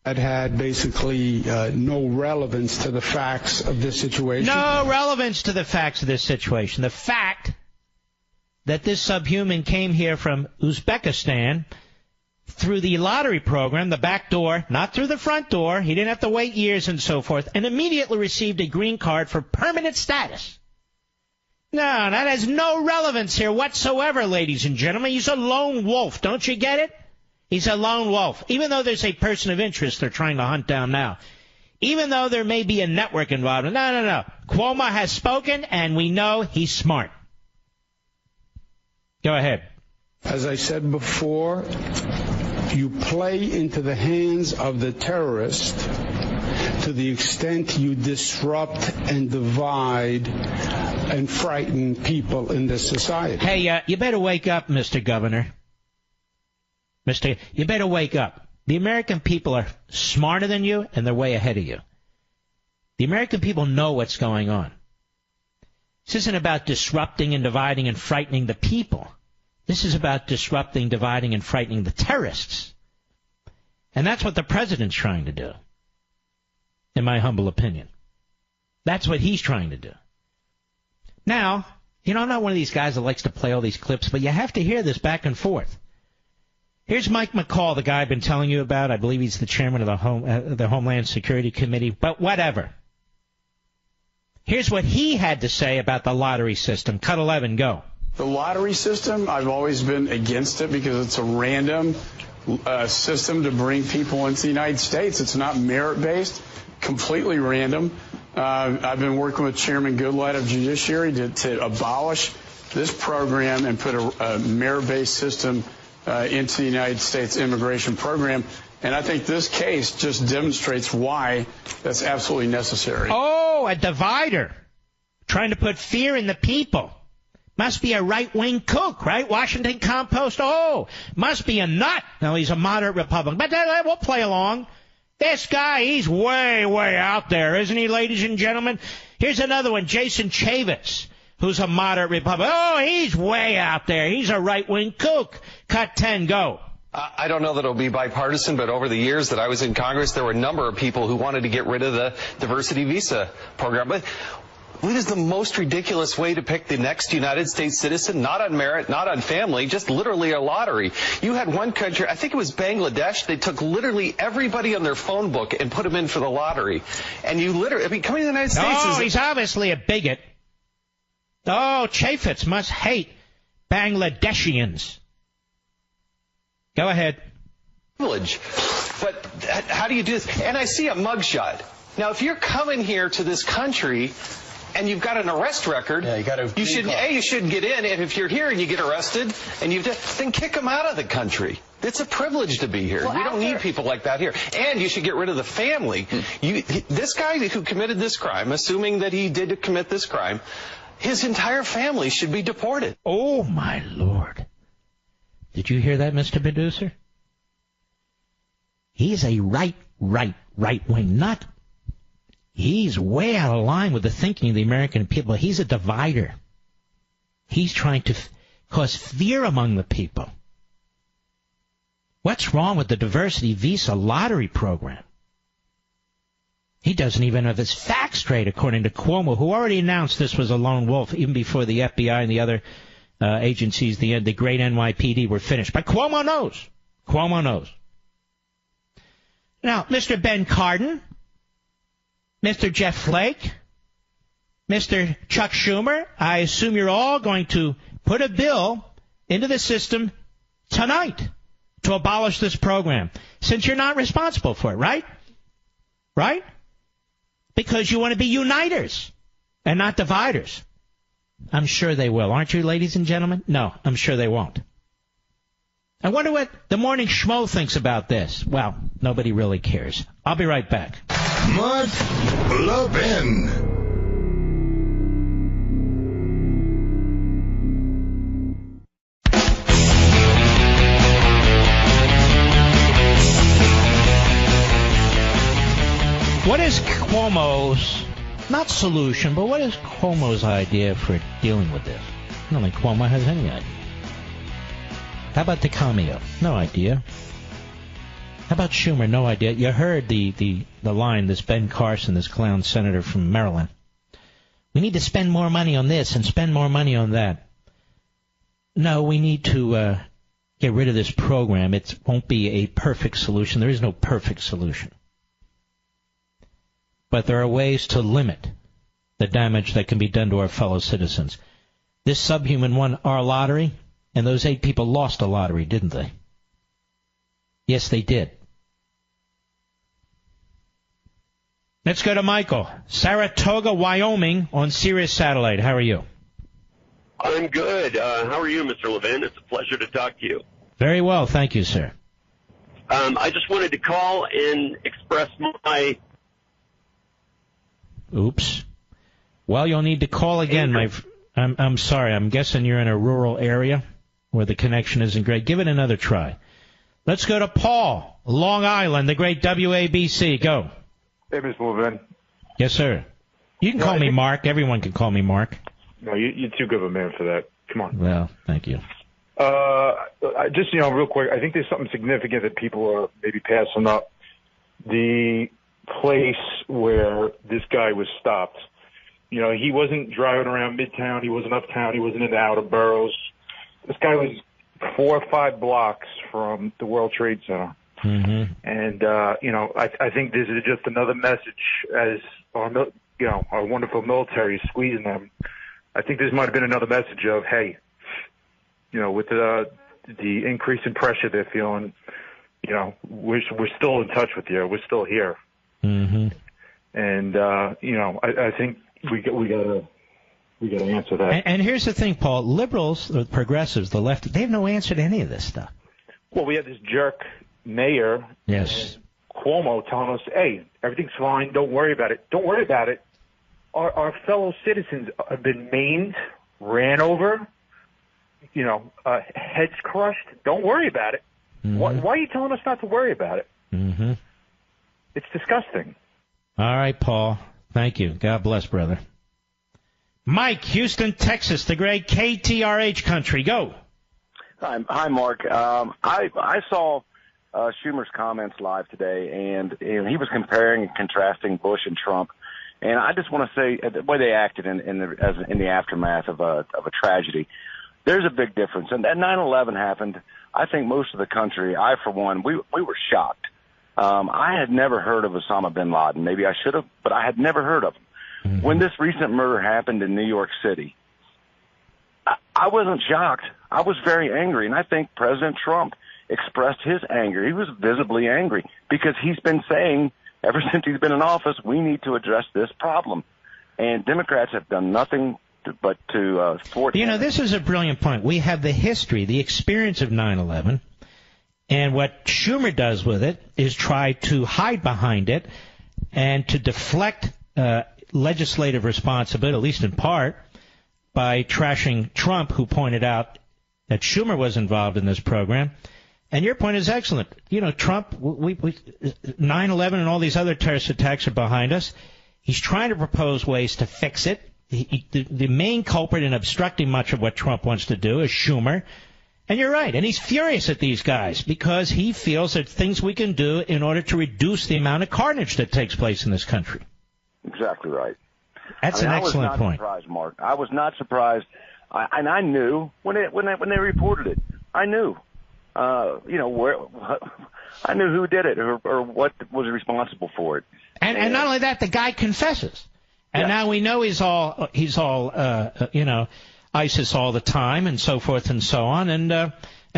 That had basically no relevance to the facts of this situation. No relevance to the facts of this situation. The fact that this subhuman came here from Uzbekistan through the lottery program, the back door, not through the front door. He didn't have to wait years and so forth, and immediately received a green card for permanent status. No, that has no relevance here whatsoever, ladies and gentlemen. He's a lone wolf. Don't you get it? He's a lone wolf. Even though there's a person of interest they're trying to hunt down now. Even though there may be a network involved. No. Cuomo has spoken, and we know he's smart. Go ahead. As I said before, you play into the hands of the terrorist to the extent you disrupt and divide and frighten people in this society. Hey, you better wake up, Mr. Governor. You better wake up. The American people are smarter than you, and they're way ahead of you. The American people know what's going on. This isn't about disrupting and dividing and frightening the people. This is about disrupting, dividing, and frightening the terrorists. And that's what the president's trying to do, in my humble opinion. That's what he's trying to do. Now, I'm not one of these guys that likes to play all these clips, but you have to hear this back and forth. Here's Mike McCall, the guy I've been telling you about. I believe he's the chairman of the Homeland Security Committee, but whatever. Here's what he had to say about the lottery system. Cut 11, go. The lottery system, I've always been against it because it's a random system to bring people into the United States. It's not merit-based, completely random. I've been working with Chairman Goodlatte of Judiciary to abolish this program and put a merit-based system into the United States immigration program. And I think this case just demonstrates why that's absolutely necessary. Oh, a divider. Trying to put fear in the people. Must be a right-wing kook, right? Washington Compost. Oh, must be a nut. No, he's a moderate Republican. But we'll play along. This guy, he's way, way out there, isn't he, ladies and gentlemen? Here's another one, Jason Chaffetz, who's a moderate Republican. Oh, he's way out there. He's a right-wing kook. Cut 10, go. I don't know that it'll be bipartisan, but over the years that I was in Congress, there were a number of people who wanted to get rid of the diversity visa program. But what is the most ridiculous way to pick the next United States citizen? Not on merit, not on family, just literally a lottery. You had one country, I think it was Bangladesh, they took literally everybody on their phone book and put them in for the lottery. And you literally, I mean, coming to the United States is... he's obviously a bigot. Oh, Chaffetz must hate Bangladeshians. Go ahead. Privilege. But how do you do this? And I see a mugshot. Now, if you're coming here to this country and you've got an arrest record, you shouldn't get in. And if you're here and you get arrested, and then kick them out of the country. It's a privilege to be here. Well, we don't need people like that here. And you should get rid of the family. This guy who committed this crime, assuming that he did commit this crime, his entire family should be deported. Oh, my Lord. Did you hear that, Mr. Producer? He's a right-wing nut. He's way out of line with the thinking of the American people. He's a divider. He's trying to cause fear among the people. What's wrong with the diversity visa lottery program? He doesn't even have his facts straight, according to Cuomo, who already announced this was a lone wolf even before the FBI and the other agencies, the great NYPD, were finished. But Cuomo knows. Cuomo knows. Now, Mr. Ben Cardin, Mr. Jeff Flake, Mr. Chuck Schumer, I assume you're all going to put a bill into the system tonight to abolish this program, since you're not responsible for it, right? Right? Because you want to be uniters and not dividers. I'm sure they will. Aren't you, ladies and gentlemen? No, I'm sure they won't. I wonder what the Morning Schmo thinks about this. Well, nobody really cares. I'll be right back. Mark Levin. What is Cuomo's, not solution, but what is Cuomo's idea for dealing with this? I don't think Cuomo has any idea. How about the cameo? No idea. How about Schumer? No idea. You heard the line, this Ben Carson, this clown senator from Maryland. We need to spend more money on this and spend more money on that. No, we need to get rid of this program. It won't be a perfect solution. There is no perfect solution. But there are ways to limit the damage that can be done to our fellow citizens. This subhuman won our lottery, and those 8 people lost a lottery, didn't they? Yes, they did. Let's go to Michael. Saratoga, Wyoming, on Sirius Satellite. How are you? I'm good. How are you, Mr. Levin? It's a pleasure to talk to you. Very well, thank you, sir. I just wanted to call and express my... Oops. Well, you'll need to call again. I'm sorry. I'm guessing you're in a rural area where the connection isn't great. Give it another try. Let's go to Paul, Long Island, the great WABC. Go. Hey, Mr. Levin. Yes, sir. You can call me Mark. Everyone can call me Mark. No, you're too good of a man for that. Come on. Well, thank you. Just, real quick, I think there's something significant that people are maybe passing up. The place where this guy was stopped. He wasn't driving around Midtown. He wasn't uptown. He wasn't in the outer boroughs. This guy was 4 or 5 blocks from the World Trade Center. Mm-hmm. And, I think this is just another message as our wonderful military is squeezing them. I think this might have been another message of, hey, with the increase in pressure they're feeling, we're still in touch with you. We're still here. Mm-hmm. And, I think we gotta answer that. And here's the thing, Paul. Liberals, the progressives, the left, they have no answer to any of this stuff. Well, we have this jerk mayor, yes, Cuomo, telling us, hey, everything's fine. Don't worry about it. Don't worry about it. Our fellow citizens have been maimed, ran over, heads crushed. Don't worry about it. Mm-hmm. Why are you telling us not to worry about it? Mm-hmm. It's disgusting. All right, Paul. Thank you. God bless, brother. Mike, Houston, Texas, the great KTRH country. Go. Hi, Mark. I saw Schumer's comments live today, and he was comparing and contrasting Bush and Trump. And I just want to say the way they acted in the aftermath of a tragedy, there's a big difference. And that 9/11 happened. I think most of the country, I for one, we were shocked. I had never heard of Osama bin Laden. Maybe I should have, but I had never heard of him. Mm-hmm. When this recent murder happened in New York City, I wasn't shocked. I was very angry, and I think President Trump expressed his anger. He was visibly angry because he's been saying ever since he's been in office, we need to address this problem. And Democrats have done nothing but to thwart him. This is a brilliant point. We have the history, the experience of 9/11, and what Schumer does with it is try to hide behind it and to deflect legislative responsibility, at least in part, by trashing Trump, who pointed out that Schumer was involved in this program. And your point is excellent. Trump, 9/11 and all these other terrorist attacks are behind us. He's trying to propose ways to fix it. The main culprit in obstructing much of what Trump wants to do is Schumer. And you're right. And he's furious at these guys because he feels there's things we can do in order to reduce the amount of carnage that takes place in this country. Exactly right. That's an excellent point. I was not surprised, Mark. I was not surprised. And I knew when they reported it. I knew. I knew who did it or what was responsible for it. And not only that, the guy confesses. And now we know he's all ISIS all the time and so forth and so on. And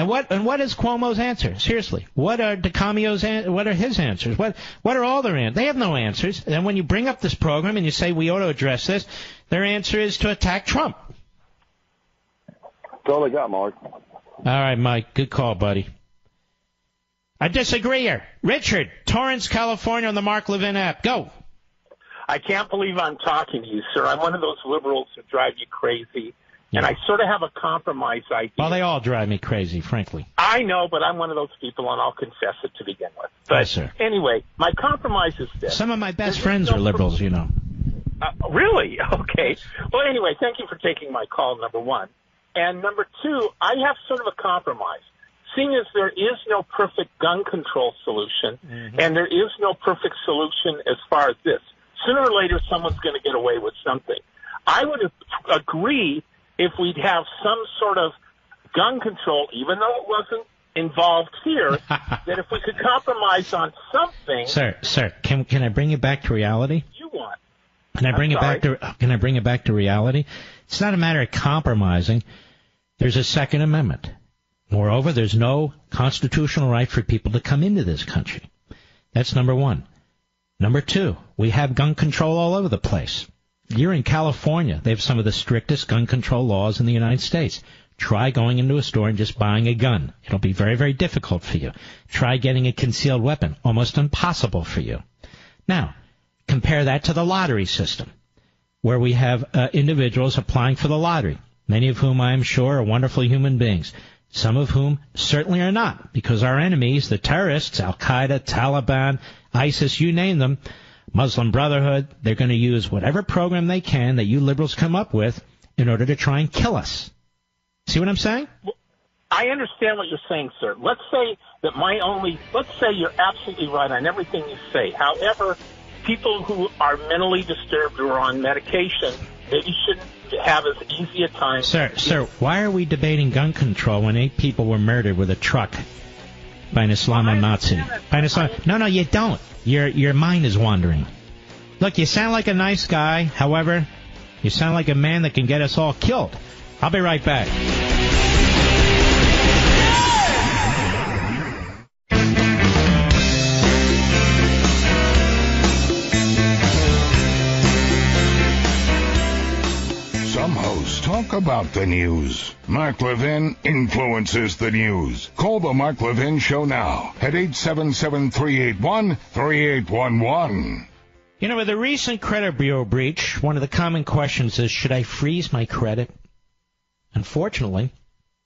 what is Cuomo's answer? Seriously, what are what are his answers? What are all their answers? They have no answers. And when you bring up this program and you say we ought to address this, their answer is to attack Trump. That's all they got, Mark. All right, Mike. Good call, buddy. A disagreeer. Richard, Torrance, California, on the Mark Levin app. Go. I can't believe I'm talking to you, sir. I'm one of those liberals who drive you crazy, and I sort of have a compromise idea. Well, they all drive me crazy, frankly. I know, but I'm one of those people, and I'll confess it to begin with. But yes, sir. Anyway, my compromise is this. Some of my best friends are liberals, Really? Okay. Well, anyway, thank you for taking my call, number one. And number two, I have sort of a compromise. Seeing as there is no perfect gun control solution, and there is no perfect solution as far as this, sooner or later someone's going to get away with something. I would agree if we'd have some sort of gun control, even though it wasn't involved here, that if we could compromise on something. Sir, can I bring you back to reality? You want? Can I bring it back to reality? It's not a matter of compromising. There's a Second Amendment. Moreover, there's no constitutional right for people to come into this country. That's number one. Number two, we have gun control all over the place. You're in California. They have some of the strictest gun control laws in the United States. Try going into a store and just buying a gun. It'll be very, very difficult for you. Try getting a concealed weapon. Almost impossible for you. Now, compare that to the lottery system, where we have individuals applying for the lottery, many of whom I am sure are wonderful human beings, some of whom certainly are not, because our enemies, the terrorists, Al-Qaeda, Taliban, ISIS, you name them, Muslim Brotherhood, they're going to use whatever program they can that you liberals come up with in order to try and kill us. See what I'm saying? Well, I understand what you're saying, sir. Let's say you're absolutely right on everything you say. However, people who are mentally disturbed or on medication, maybe shouldn't have as easy a time. Sir, why are we debating gun control when 8 people were murdered with a truck by an Islamo-Nazi? No, you don't. Your mind is wandering. Look, you sound like a nice guy. However, you sound like a man that can get us all killed. I'll be right back. Some hosts talk about the news. Mark Levin influences the news. Call the Mark Levin Show now at 877-381-3811. You know, with the recent credit bureau breach, one of the common questions is, should I freeze my credit? Unfortunately,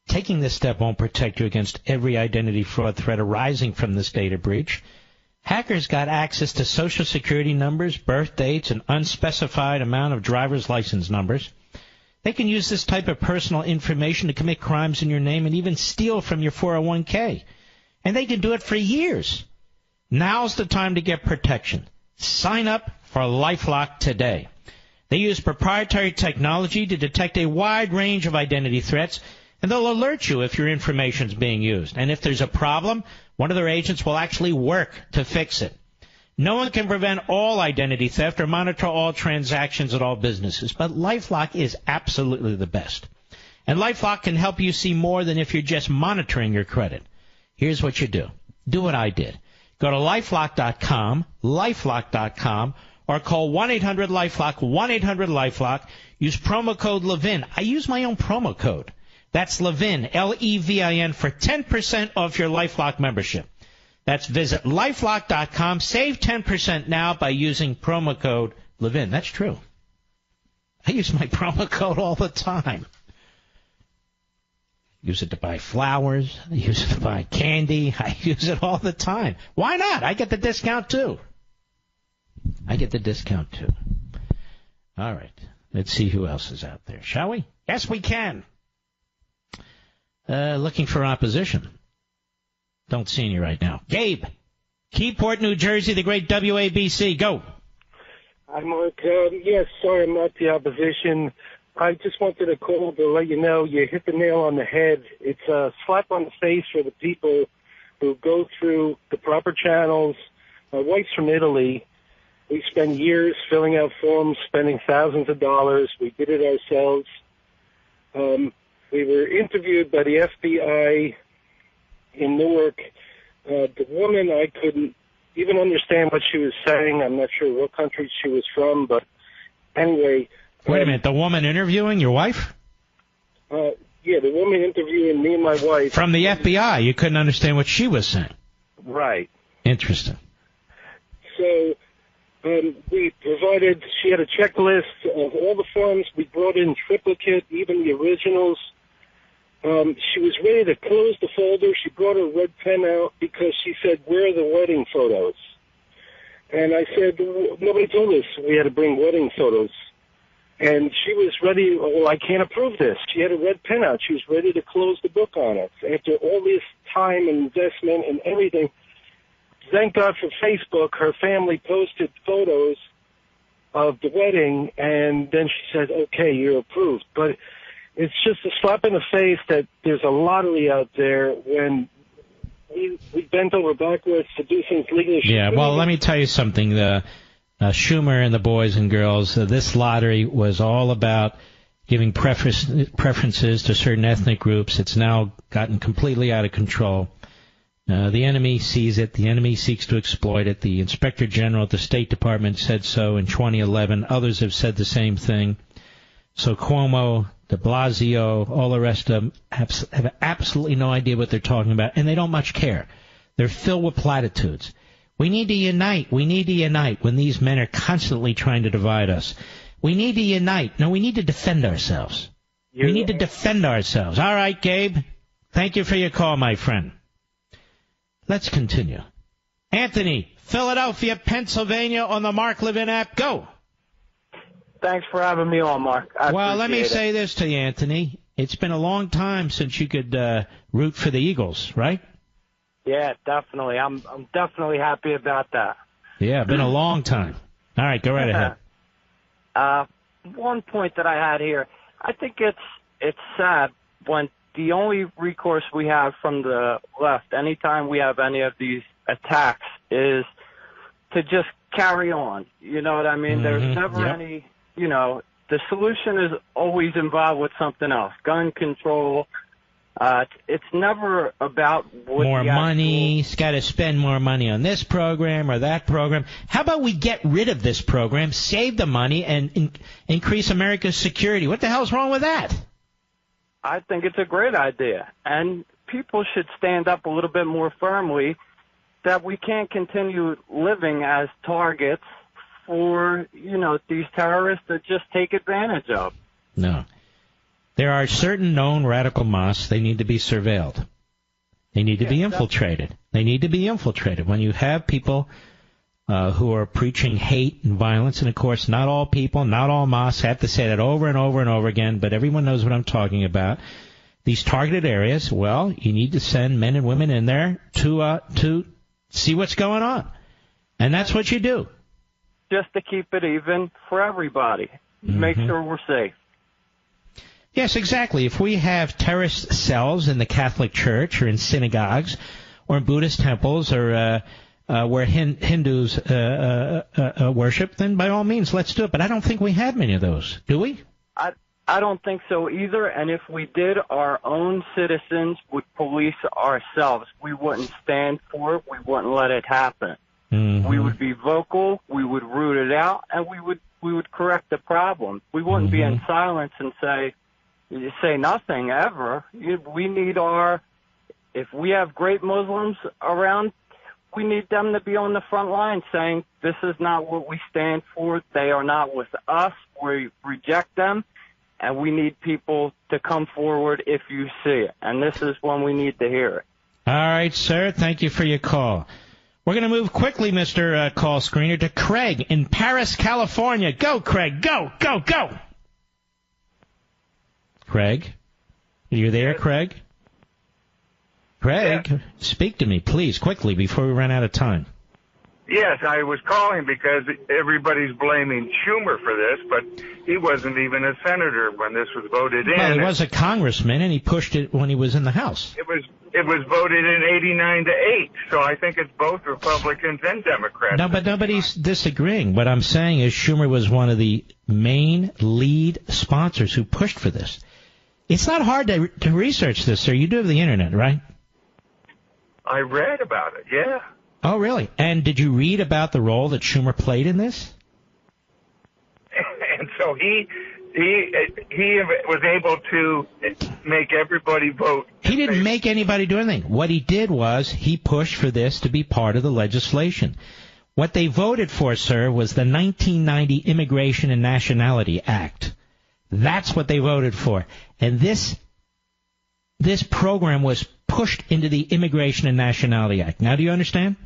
taking this step won't protect you against every identity fraud threat arising from this data breach. Hackers got access to Social Security numbers, birth dates, and unspecified amount of driver's license numbers. They can use this type of personal information to commit crimes in your name and even steal from your 401k. And they can do it for years. Now's the time to get protection. Sign up for LifeLock today. They use proprietary technology to detect a wide range of identity threats, and they'll alert you if your information is being used. And if there's a problem, one of their agents will actually work to fix it. No one can prevent all identity theft or monitor all transactions at all businesses, but LifeLock is absolutely the best. And LifeLock can help you see more than if you're just monitoring your credit. Here's what you do. Do what I did. Go to LifeLock.com, LifeLock.com, or call 1-800-LifeLock, 1-800-LifeLock. Use promo code Levin. I use my own promo code. That's Levin, L-E-V-I-N, for 10% off your LifeLock membership. That's visit LifeLock.com. Save 10% now by using promo code Levin. That's true. I use my promo code all the time. Use it to buy flowers. I use it to buy candy. I use it all the time. Why not? I get the discount, too. All right. Let's see who else is out there, shall we? Yes, we can. Looking for opposition. Don't see any right now. Gabe, Keyport, New Jersey, the great WABC. Go. Hi, Mark. Yes, sorry I'm not the opposition. I just wanted to call to let you know you hit the nail on the head. It's a slap on the face for the people who go through the proper channels. My wife's from Italy. We spend years filling out forms, spending thousands of dollars. We did it ourselves. We were interviewed by the FBI in Newark. The woman, I couldn't even understand what she was saying. I'm not sure what country she was from, but anyway. Wait a minute, the woman interviewing your wife? Yeah, the woman interviewing me and my wife. From the FBI, you couldn't understand what she was saying. Right. Interesting. So we provided, she had a checklist of all the forms. We brought in triplicate, even the originals. She was ready to close the folder. She brought her red pen out because she said, where are the wedding photos? And I said, nobody told us we had to bring wedding photos. And she was ready, well, I can't approve this. She had a red pen out. She was ready to close the book on it. After all this time and investment and everything, thank God for Facebook, her family posted photos of the wedding, and then she said, okay, you're approved. But it's just a slap in the face that there's a lottery out there when we bent over backwards to do things legally. Yeah, well, let me tell you something. Schumer and the boys and girls, this lottery was all about giving preferences to certain ethnic groups. It's now gotten completely out of control. The enemy sees it. The enemy seeks to exploit it. The Inspector General at the State Department said so in 2011. Others have said the same thing. So Cuomo, de Blasio, all the rest of them have absolutely no idea what they're talking about, and they don't much care. They're filled with platitudes. We need to unite. We need to unite when these men are constantly trying to divide us. We need to unite. No, we need to defend ourselves. We need to defend ourselves. All right, Gabe. Thank you for your call, my friend. Let's continue. Anthony, Philadelphia, Pennsylvania, on the Mark Levin app. Go. Thanks for having me on, Mark. Well, let me say this to you, Anthony. It's been a long time since you could root for the Eagles, right? Yeah, definitely. I'm definitely happy about that. Yeah, been a long time. All right, go right ahead. one point that I had here. I think it's sad when the only recourse we have from the left, anytime we have any of these attacks, is to just carry on. You know what I mean? There's never any, the solution is always involved with something else. Gun control. It's never about what more money. It's got to spend more money on this program or that program. How about we get rid of this program, save the money, and increase America's security? What the hell's wrong with that? I think it's a great idea. And people should stand up a little bit more firmly that we can't continue living as targets for, these terrorists that just take advantage of. No. There are certain known radical mosques. They need to be surveilled. They need to be infiltrated. They need to be infiltrated. When you have people who are preaching hate and violence, and, of course, not all people, not all mosques, I have to say that over and over and over again, but everyone knows what I'm talking about. These targeted areas, well, you need to send men and women in there to see what's going on. And that's what you do. Just to keep it even for everybody. Make sure we're safe. Yes, exactly. If we have terrorist cells in the Catholic Church or in synagogues or in Buddhist temples or where Hindus worship, then by all means, let's do it. But I don't think we have many of those. Do we? I don't think so either. And if we did, our own citizens would police ourselves. We wouldn't stand for it. We wouldn't let it happen. We would be vocal. We would root it out, and we would correct the problem. We wouldn't be in silence and say nothing ever. We need if we have great Muslims around, we need them to be on the front line saying, this is not what we stand for. They are not with us. We reject them. And we need people to come forward if you see it. And this is when we need to hear it. All right, sir. Thank you for your call. We're going to move quickly, Mr. Call Screener, to Craig in Paris, California. Go, Craig. Go, go, go. Craig? Are you there, Craig? Craig, speak to me, please, quickly, before we run out of time. Yes, I was calling because everybody's blaming Schumer for this, but he wasn't even a senator when this was voted in. Well, he was a congressman, and he pushed it when he was in the House. It was voted in 89-8, so I think it's both Republicans and Democrats. No, but nobody's disagreeing. What I'm saying is Schumer was one of the main lead sponsors who pushed for this. It's not hard to research this, sir. You do have the Internet, right? I read about it, yeah. Oh, really? And did you read about the role that Schumer played in this? And so he was able to make everybody vote. He didn't make anybody do anything. What he did was he pushed for this to be part of the legislation. What they voted for, sir, was the 1990 Immigration and Nationality Act. That's what they voted for. And this program was pushed into the Immigration and Nationality Act. Now, do you understand?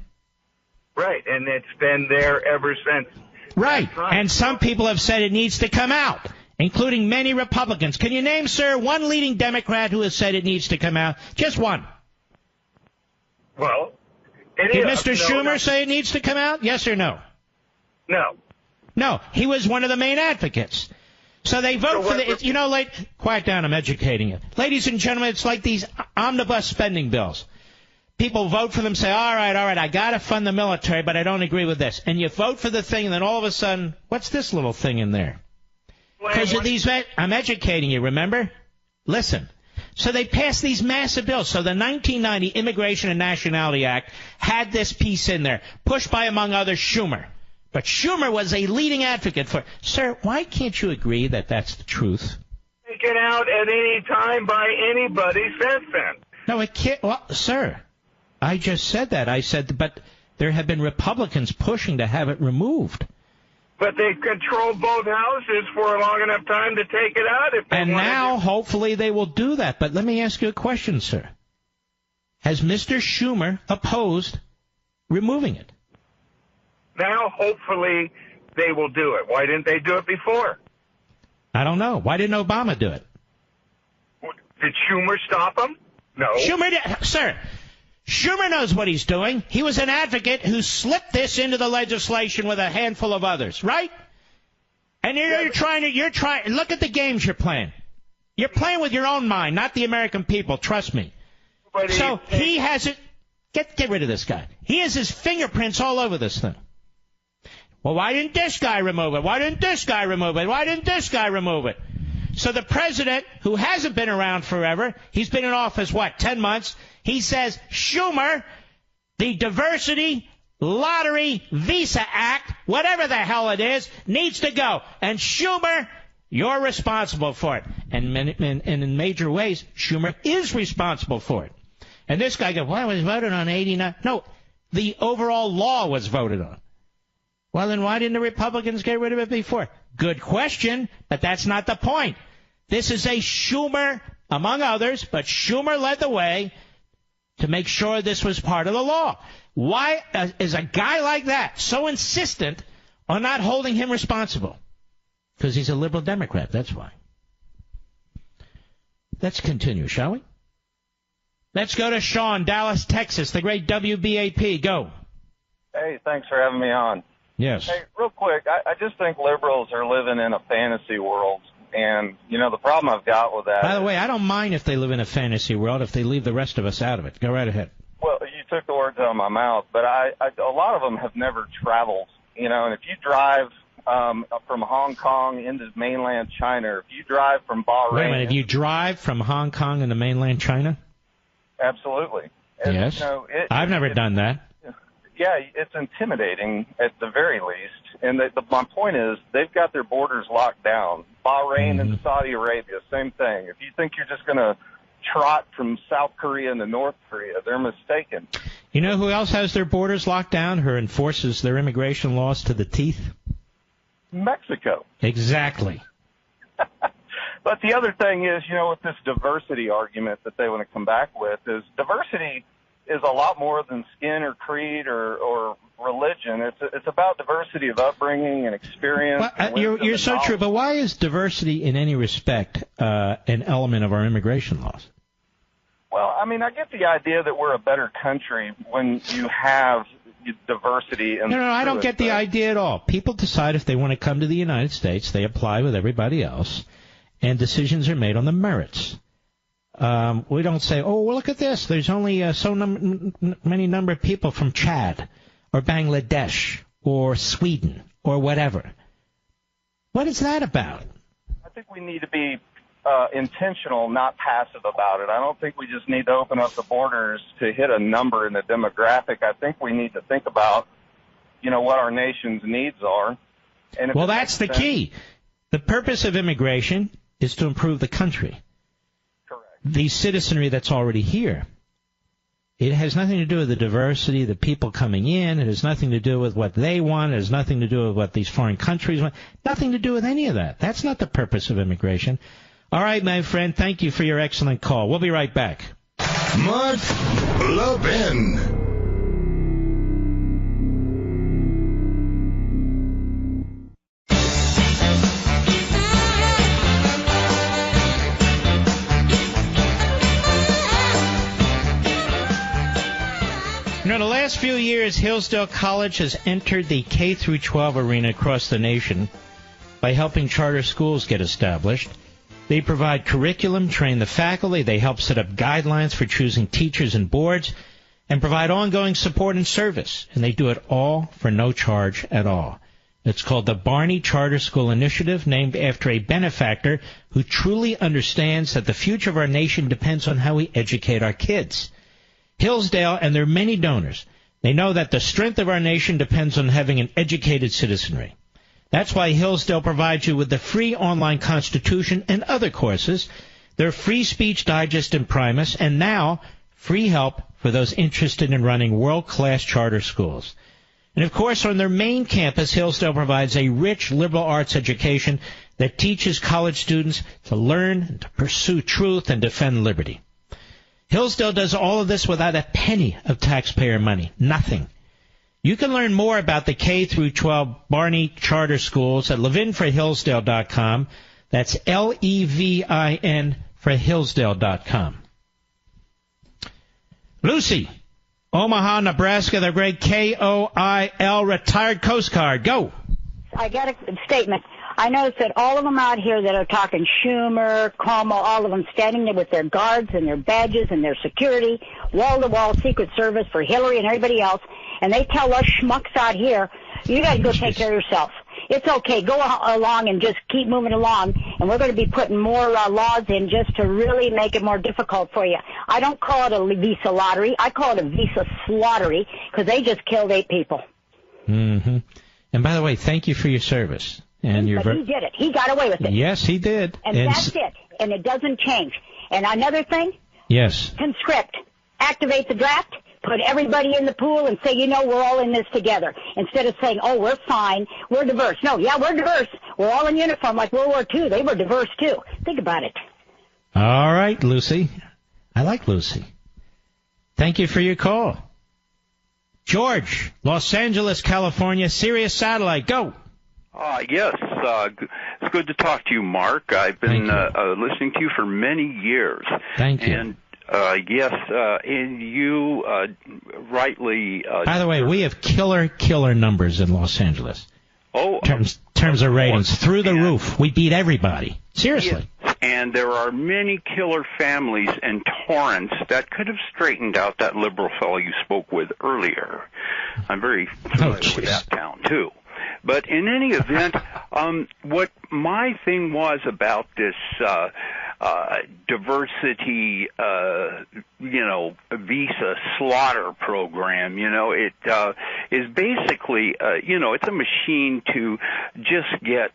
Right, and it's been there ever since. Right, and some people have said it needs to come out, including many Republicans. Can you name, sir, one leading Democrat who has said it needs to come out? Just one. Well, did Mr. Schumer say it needs to come out? Yes or no? No. No, he was one of the main advocates. So they vote for the, quiet down, I'm educating you. Ladies and gentlemen, it's like these omnibus spending bills. People vote for them, say, all right, I got to fund the military, but I don't agree with this. And you vote for the thing, and then all of a sudden, what's this little thing in there? Because of these, I'm educating you, remember? Listen. So they passed these massive bills. So the 1990 Immigration and Nationality Act had this piece in there, pushed by, among others, Schumer. But Schumer was a leading advocate for it. Sir, why can't you agree that that's the truth? Taken out at any time by anybody since then. No, it can't. Well, sir, I just said that. I said, but there have been Republicans pushing to have it removed. But they've controlled both houses for a long enough time to take it out. And now, hopefully, they will do that. But let me ask you a question, sir. Has Mr. Schumer opposed removing it? Now, hopefully, they will do it. Why didn't they do it before? I don't know. Why didn't Obama do it? Did Schumer stop him? No. Sir, Schumer knows what he's doing. He was an advocate who slipped this into the legislation with a handful of others, right? And you're trying, look at the games you're playing. You're playing with your own mind, not the American people, trust me. So he has it, get rid of this guy. He has his fingerprints all over this thing. Well, why didn't this guy remove it? Why didn't this guy remove it? Why didn't this guy remove it? So the president, who hasn't been around forever, he's been in office, 10 months, he says, Schumer, the Diversity Lottery Visa Act, whatever the hell it is, needs to go. And Schumer, you're responsible for it. And in major ways, Schumer is responsible for it. And this guy goes, well, it was voted on 89. No, the overall law was voted on. Well, then why didn't the Republicans get rid of it before? Good question, but that's not the point. This is a Schumer, among others, but Schumer led the way to make sure this was part of the law. Why is a guy like that so insistent on not holding him responsible? Because he's a liberal Democrat, that's why. Let's continue, shall we? Let's go to Sean, Dallas, Texas, the great WBAP. Go. Hey, thanks for having me on. Yes. Hey, real quick, I just think liberals are living in a fantasy world. And, the problem I've got with that... By the way, I don't mind if they live in a fantasy world if they leave the rest of us out of it. Go right ahead. Well, you took the words out of my mouth, but a lot of them have never traveled. And if you drive from Hong Kong into mainland China, if you drive from Bahrain... Wait a minute, if you drive from Hong Kong into mainland China? Absolutely. Yes. I've never done that. Yeah, it's intimidating at the very least. And my point is, they've got their borders locked down. Bahrain and Saudi Arabia, same thing. If you think you're just going to trot from South Korea into North Korea, they're mistaken. You know who else has their borders locked down, who enforces their immigration laws to the teeth? Mexico. Exactly. But the other thing is, with this diversity argument that they want to come back with, is diversity is a lot more than skin or creed or religion. It's about diversity of upbringing and experience. Well, you're so true, but why is diversity in any respect an element of our immigration laws? Well, I get the idea that we're a better country when you have diversity. No, I don't get the idea at all. People decide if they want to come to the United States, they apply with everybody else, and decisions are made on the merits. We don't say, oh, well, look at this. There's only many number of people from Chad or Bangladesh or Sweden or whatever. What is that about? I think we need to be intentional, not passive about it. I don't think we just need to open up the borders to hit a number in the demographic. I think we need to think about, what our nation's needs are. And well, that's the key. The purpose of immigration is to improve the country. The citizenry that's already here. It has nothing to do with the diversity, the people coming in. It has nothing to do with what they want. It has nothing to do with what these foreign countries want. Nothing to do with any of that. That's not the purpose of immigration. All right, my friend, thank you for your excellent call. We'll be right back. Mark Levin. The last few years, Hillsdale College has entered the K-12 arena across the nation by helping charter schools get established. They provide curriculum, train the faculty, they help set up guidelines for choosing teachers and boards, and provide ongoing support and service. And they do it all for no charge at all. It's called the Barney Charter School Initiative, named after a benefactor who truly understands that the future of our nation depends on how we educate our kids. Hillsdale and their many donors, they know that the strength of our nation depends on having an educated citizenry. That's why Hillsdale provides you with the free online Constitution and other courses, their free speech digest and Primus, and now free help for those interested in running world-class charter schools. And, of course, on their main campus, Hillsdale provides a rich liberal arts education that teaches college students to learn and to pursue truth and defend liberty. Hillsdale does all of this without a penny of taxpayer money. Nothing. You can learn more about the K-12 Barney Charter Schools at levinforhillsdale.com. That's Levin for Hillsdale.com. Lucy, Omaha, Nebraska, the great KOIL retired Coast Guard. Go. I got a statement. I noticed that all of them out here that are talking, Schumer, Cuomo, all of them standing there with their guards and their badges and their security, wall-to-wall Secret Service for Hillary and everybody else, and they tell us schmucks out here, you got to go take care of yourself. It's okay. Go along and just keep moving along, and we're going to be putting more laws in just to really make it more difficult for you. I don't call it a visa lottery. I call it a visa slaughtery because they just killed 8 people. Mm-hmm. And by the way, thank you for your service. And But he did it. He got away with it. Yes, he did. And that's it. And it doesn't change. And another thing, yes, conscript. Activate the draft. Put everybody in the pool and say, we're all in this together. Instead of saying, oh, we're fine, we're diverse. No, yeah, we're diverse. We're all in uniform like World War II. They were diverse, too. Think about it. All right, Lucy. I like Lucy. Thank you for your call. George, Los Angeles, California, Sirius Satellite, go. Yes, it's good to talk to you, Mark. I've been listening to you for many years. Thank you. And yes, and you rightly... By the way, we have killer numbers in Los Angeles. Oh, terms of ratings, through the roof. We beat everybody. Seriously. Yes. And there are many killer families in Torrance that could have straightened out that liberal fellow you spoke with earlier. I'm very familiar with that town, too. But in any event, what my thing was about this diversity, visa slaughter program, it is basically, it's a machine to just get,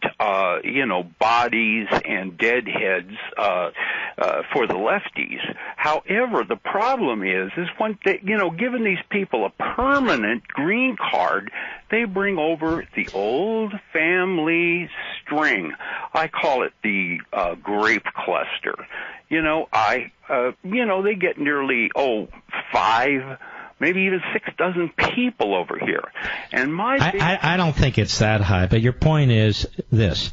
bodies and deadheads for the lefties. However, the problem is when they, giving these people a permanent green card, they bring over the old family string. I call it the grape cluster. They get nearly 5, maybe even 6 dozen people over here. And I don't think it's that high, but your point is this: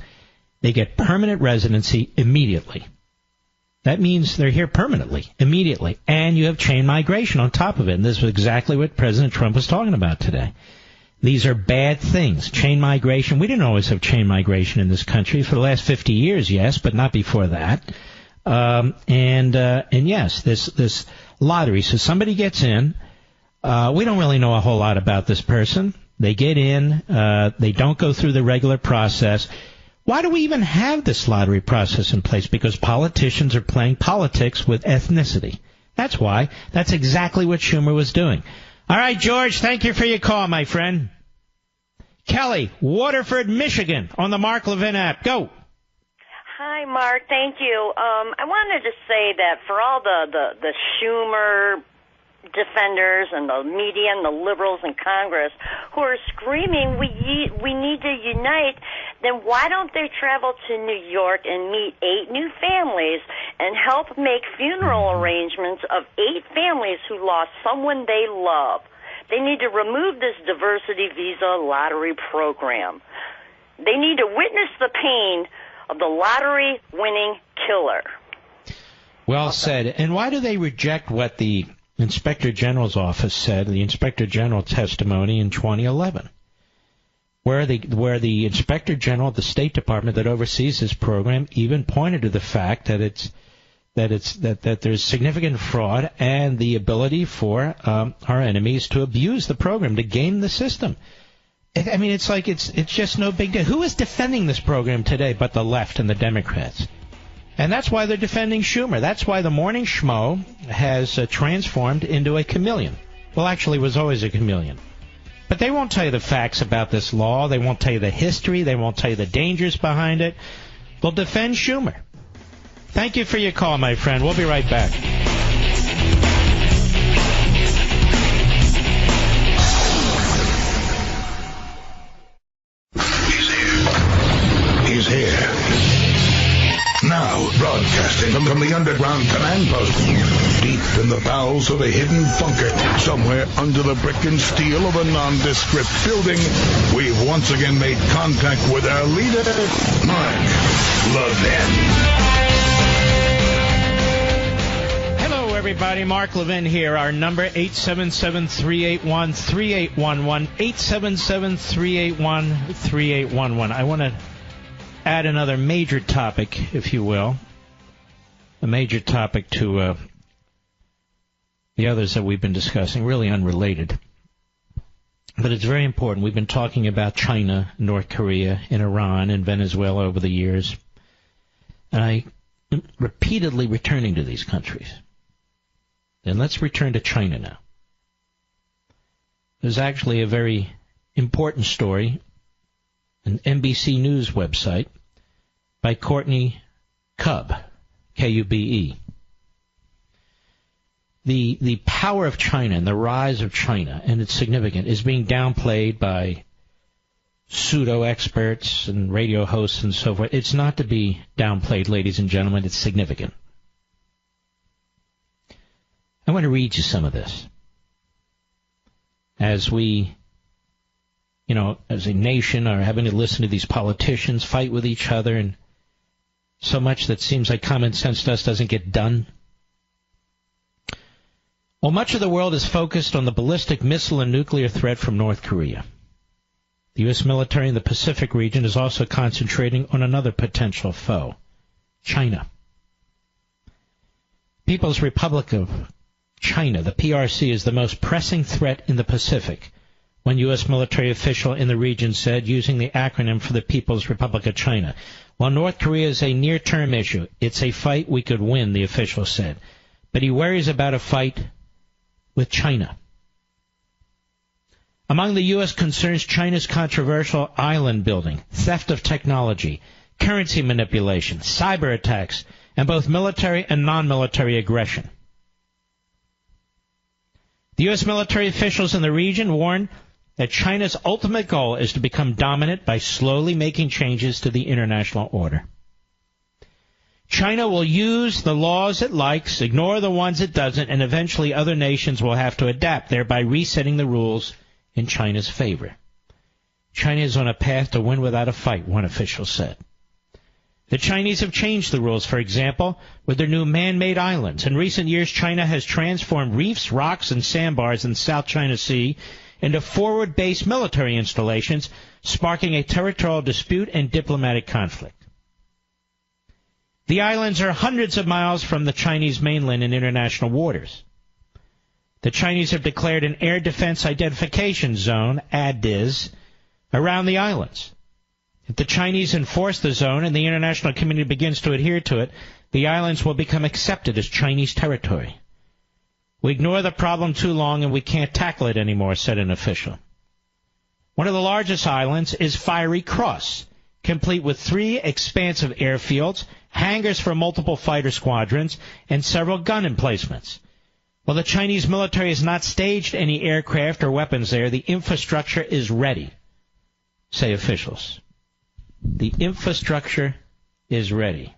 they get permanent residency immediately. That means they're here permanently, immediately, and you have chain migration on top of it. And this was exactly what President Trump was talking about today. These are bad things. Chain migration. We didn't always have chain migration in this country for the last 50 years, yes, but not before that. And yes, this lottery. So somebody gets in. We don't really know a whole lot about this person. They get in. They don't go through the regular process. Why do we even have this lottery process in place? Because politicians are playing politics with ethnicity. That's why. That's exactly what Schumer was doing. All right, George, thank you for your call, my friend. Kelly, Waterford, Michigan, on the Mark Levin app. Go. Hi, Mark. Thank you. I wanted to say that for all the Schumer defenders and the media and the liberals in Congress who are screaming we need to unite, then why don't they travel to New York and meet 8 new families and help make funeral arrangements of 8 families who lost someone they love? They need to remove this diversity visa lottery program. They need to witness the pain of the lottery-winning killer. Well said. And why do they reject what the Inspector General's office said, the Inspector General testimony in 2011, where the Inspector General of the State Department that oversees this program even pointed to the fact that there's significant fraud and the ability for our enemies to abuse the program, to game the system. I mean, it's like it's just no big deal. Who is defending this program today but the left and the Democrats? And that's why they're defending Schumer. That's why the morning schmo has transformed into a chameleon. Well, actually, was always a chameleon. But they won't tell you the facts about this law. They won't tell you the history. They won't tell you the dangers behind it. They'll defend Schumer. Thank you for your call, my friend. We'll be right back. He's here. Now, broadcasting from the underground command post, deep in the bowels of a hidden bunker, somewhere under the brick and steel of a nondescript building, we've once again made contact with our leader, Mark Levin. Hello, everybody. Mark Levin here. Our number, 877-381-3811, 877-381-3811. I want to add another major topic, if you will, a major topic to the others that we've been discussing, really unrelated. But it's very important. We've been talking about China, North Korea, and Iran, and Venezuela over the years. And I am repeatedly returning to these countries. And let's return to China now. There's actually a very important story, an NBC News website, by Courtney Kube, K-U-B-E. The power of China and the rise of China, and it's significant, is being downplayed by pseudo-experts and radio hosts and so forth. It's not to be downplayed, ladies and gentlemen. It's significant. I want to read you some of this. As we, as a nation are having to listen to these politicians fight with each other, and so much that seems like common sense to us doesn't get done. Well, much of the world is focused on the ballistic missile and nuclear threat from North Korea. The U.S. military in the Pacific region is also concentrating on another potential foe, China. People's Republic of China, the PRC, is the most pressing threat in the Pacific, one U.S. military official in the region said, using the acronym for the People's Republic of China. While North Korea is a near-term issue, it's a fight we could win, the official said. But he worries about a fight with China. Among the U.S. concerns, China's controversial island building, theft of technology, currency manipulation, cyber attacks, and both military and non-military aggression. The U.S. military officials in the region warn that China's ultimate goal is to become dominant by slowly making changes to the international order. China will use the laws it likes, ignore the ones it doesn't, and eventually other nations will have to adapt, thereby resetting the rules in China's favor. China is on a path to win without a fight, one official said. The Chinese have changed the rules, for example, with their new man-made islands. In recent years, China has transformed reefs, rocks, and sandbars in the South China Sea into forward-based military installations, sparking a territorial dispute and diplomatic conflict. The islands are hundreds of miles from the Chinese mainland in international waters. The Chinese have declared an Air Defense Identification Zone, ADIZ, around the islands. If the Chinese enforce the zone and the international community begins to adhere to it, the islands will become accepted as Chinese territory. We ignore the problem too long and we can't tackle it anymore, said an official. One of the largest islands is Fiery Cross, complete with 3 expansive airfields, hangars for multiple fighter squadrons, and several gun emplacements. While the Chinese military has not staged any aircraft or weapons there, the infrastructure is ready, say officials. The infrastructure is ready.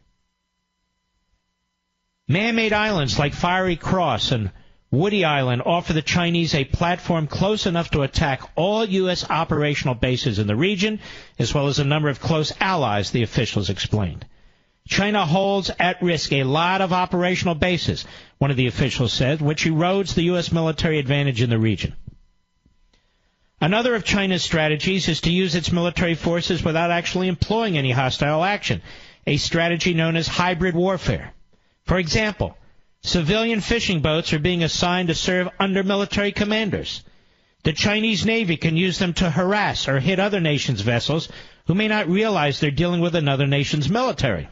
Man-made islands like Fiery Cross and Woody Island offer the Chinese a platform close enough to attack all U.S. operational bases in the region, as well as a number of close allies, the officials explained. China holds at risk a lot of operational bases, one of the officials said, which erodes the U.S. military advantage in the region. Another of China's strategies is to use its military forces without actually employing any hostile action, a strategy known as hybrid warfare. For example, civilian fishing boats are being assigned to serve under military commanders. The Chinese Navy can use them to harass or hit other nations' vessels who may not realize they're dealing with another nation's military.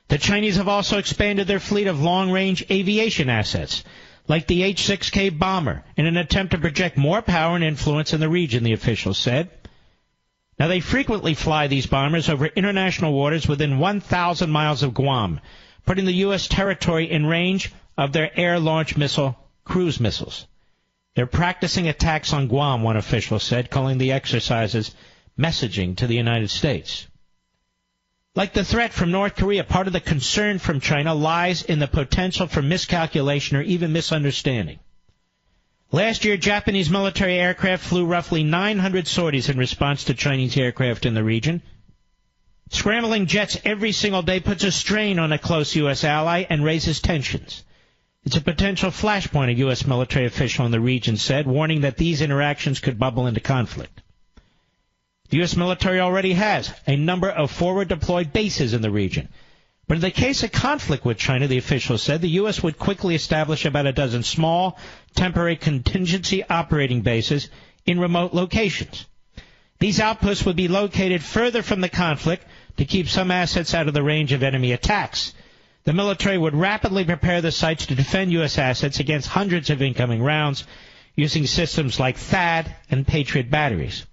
The Chinese have also expanded their fleet of long-range aviation assets, like the H-6K bomber, in an attempt to project more power and influence in the region, the officials said. Now, they frequently fly these bombers over international waters within 1,000 miles of Guam, putting the U.S. territory in range of their air-launched cruise missiles. They're practicing attacks on Guam, one official said, calling the exercises messaging to the United States. Like the threat from North Korea, part of the concern from China lies in the potential for miscalculation or even misunderstanding. Last year, Japanese military aircraft flew roughly 900 sorties in response to Chinese aircraft in the region. Scrambling jets every single day puts a strain on a close U.S. ally and raises tensions. It's a potential flashpoint, a U.S. military official in the region said, warning that these interactions could bubble into conflict. The U.S. military already has a number of forward-deployed bases in the region. But in the case of conflict with China, the officials said, the U.S. would quickly establish about a dozen small, temporary contingency operating bases in remote locations. These outposts would be located further from the conflict to keep some assets out of the range of enemy attacks. The military would rapidly prepare the sites to defend U.S. assets against hundreds of incoming rounds using systems like THAAD and Patriot batteries.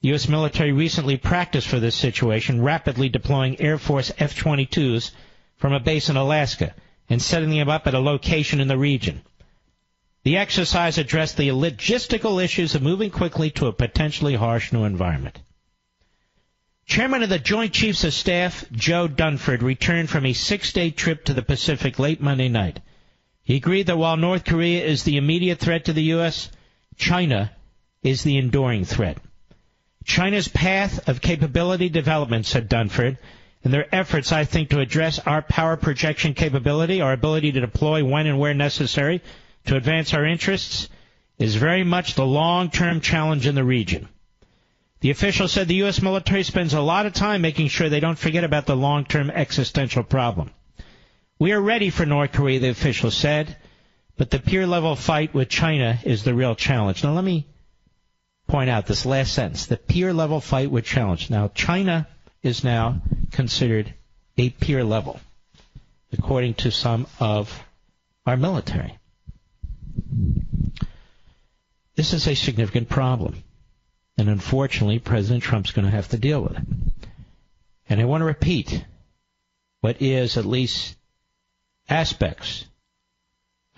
The U.S. military recently practiced for this situation, rapidly deploying Air Force F-22s from a base in Alaska and setting them up at a location in the region. The exercise addressed the logistical issues of moving quickly to a potentially harsh new environment. Chairman of the Joint Chiefs of Staff, Joe Dunford, returned from a 6-day trip to the Pacific late Monday night. He agreed that while North Korea is the immediate threat to the U.S., China is the enduring threat. China's path of capability development, said Dunford, and their efforts, I think, to address our power projection capability, our ability to deploy when and where necessary to advance our interests, is very much the long-term challenge in the region. The official said the U.S. military spends a lot of time making sure they don't forget about the long-term existential problem. We are ready for North Korea, the official said, but the peer-level fight with China is the real challenge. Now, let me point out this last sentence, the peer-level fight with challenge. Now, China is now considered a peer level, according to some of our military. This is a significant problem, and unfortunately, President Trump's going to have to deal with it. And I want to repeat what is at least aspects.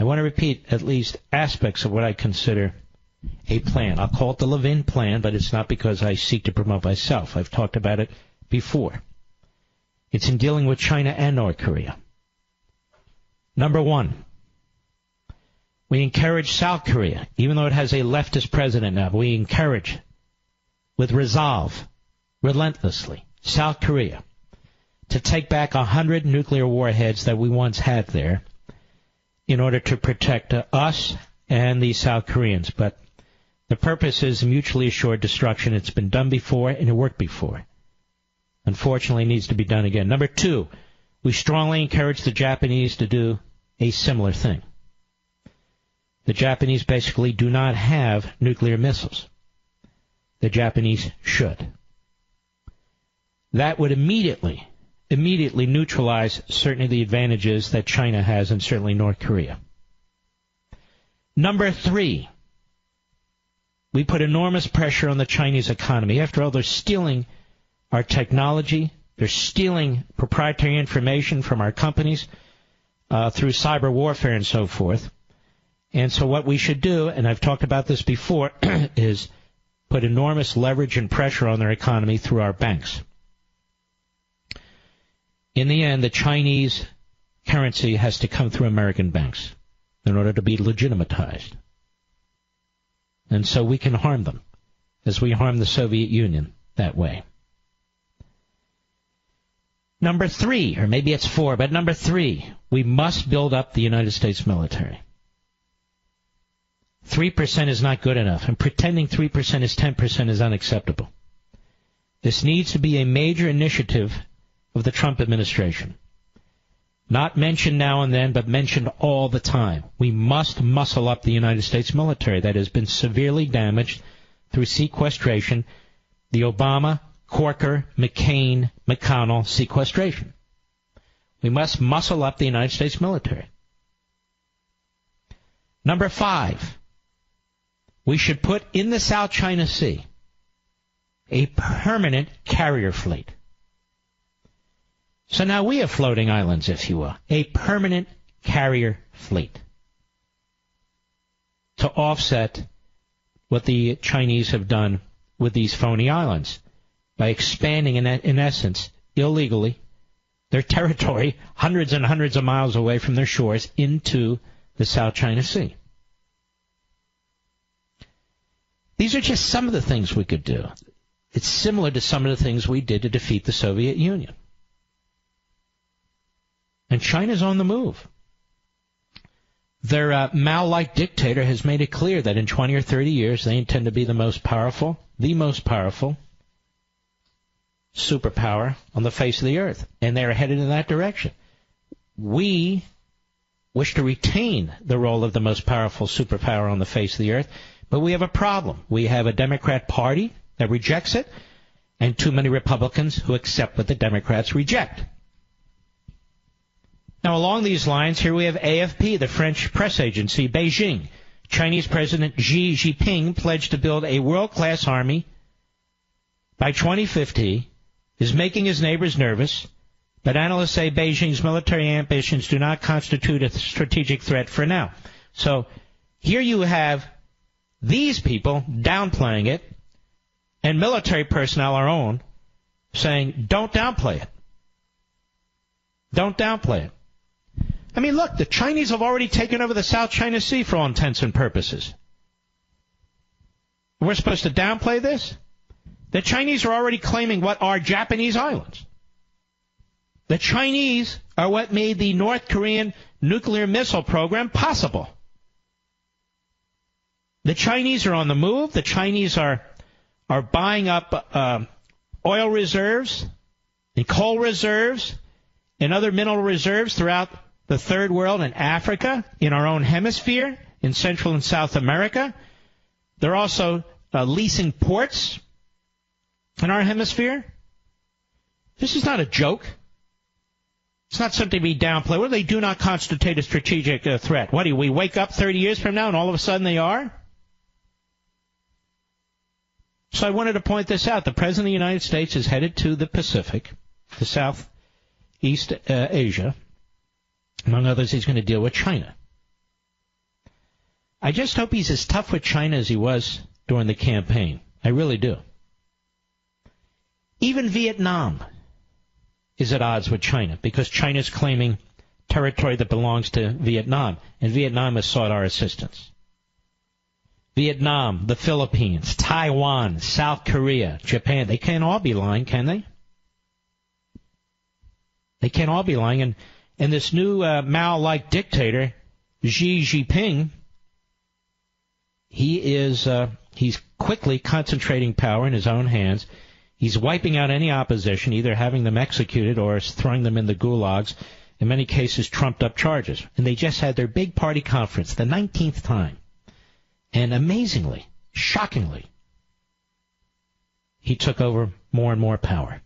I want to repeat at least aspects of what I consider a plan. I'll call it the Levin plan, but it's not because I seek to promote myself. I've talked about it before. It's in dealing with China and North Korea. Number one, we encourage South Korea, even though it has a leftist president now, we encourage with resolve, relentlessly, South Korea to take back 100 nuclear warheads that we once had there in order to protect us and the South Koreans. But the purpose is mutually assured destruction. It's been done before, and it worked before. Unfortunately, it needs to be done again. Number two, we strongly encourage the Japanese to do a similar thing. The Japanese basically do not have nuclear missiles. The Japanese should. That would immediately neutralize certainly the advantages that China has and certainly North Korea. Number three, we put enormous pressure on the Chinese economy. After all, they're stealing our technology. They're stealing proprietary information from our companies through cyber warfare and so forth. And so what we should do, and I've talked about this before, is put enormous leverage and pressure on their economy through our banks. In the end, the Chinese currency has to come through American banks in order to be legitimatized. And so we can harm them, as we harmed the Soviet Union that way. Number three, or maybe it's four, but number three, we must build up the United States military. 3% is not good enough, and pretending 3% is 10% is unacceptable. This needs to be a major initiative of the Trump administration. Not mentioned now and then, but mentioned all the time. We must muscle up the United States military that has been severely damaged through sequestration, the Obama, Corker, McCain, McConnell sequestration. We must muscle up the United States military. Number five, we should put in the South China Sea a permanent carrier fleet. So now we have floating islands, if you will, a permanent carrier fleet to offset what the Chinese have done with these phony islands by expanding, in essence, illegally, their territory hundreds and hundreds of miles away from their shores into the South China Sea. These are just some of the things we could do. It's similar to some of the things we did to defeat the Soviet Union. And China's on the move. Their Mao-like dictator has made it clear that in 20 or 30 years they intend to be the most powerful, the most powerful superpower on the face of the earth, and they're headed in that direction. We wish to retain the role of the most powerful superpower on the face of the earth, but we have a problem. We have a Democrat Party that rejects it, and too many Republicans who accept what the Democrats reject. Now, along these lines, here we have AFP, the French press agency, Beijing. Chinese President Xi Jinping pledged to build a world-class army by 2050, is making his neighbors nervous, but analysts say Beijing's military ambitions do not constitute a strategic threat for now. So here you have these people downplaying it, and military personnel, our own, saying, don't downplay it. Don't downplay it. I mean, look, the Chinese have already taken over the South China Sea for all intents and purposes. We're supposed to downplay this? The Chinese are already claiming what are Japanese islands. The Chinese are what made the North Korean nuclear missile program possible. The Chinese are on the move. The Chinese are buying up oil reserves and coal reserves and other mineral reserves throughout the third world and Africa, in our own hemisphere, in Central and South America. They're also leasing ports in our hemisphere. This is not a joke. It's not something to be downplayed. Well, they do not constitute a strategic threat. What do we wake up 30 years from now and all of a sudden they are? So I wanted to point this out. The President of the United States is headed to the Pacific, to Southeast Asia. Among others, he's going to deal with China. I just hope he's as tough with China as he was during the campaign. I really do. Even Vietnam is at odds with China because China's claiming territory that belongs to Vietnam, and Vietnam has sought our assistance. Vietnam, the Philippines, Taiwan, South Korea, Japan, they can't all be lying, can they? They can't all be lying. And this new Mao-like dictator, Xi Jinping, he's quickly concentrating power in his own hands. He's wiping out any opposition, either having them executed or throwing them in the gulags, in many cases trumped-up charges. And they just had their big party conference, the 19th time. And amazingly, shockingly, he took over more and more power.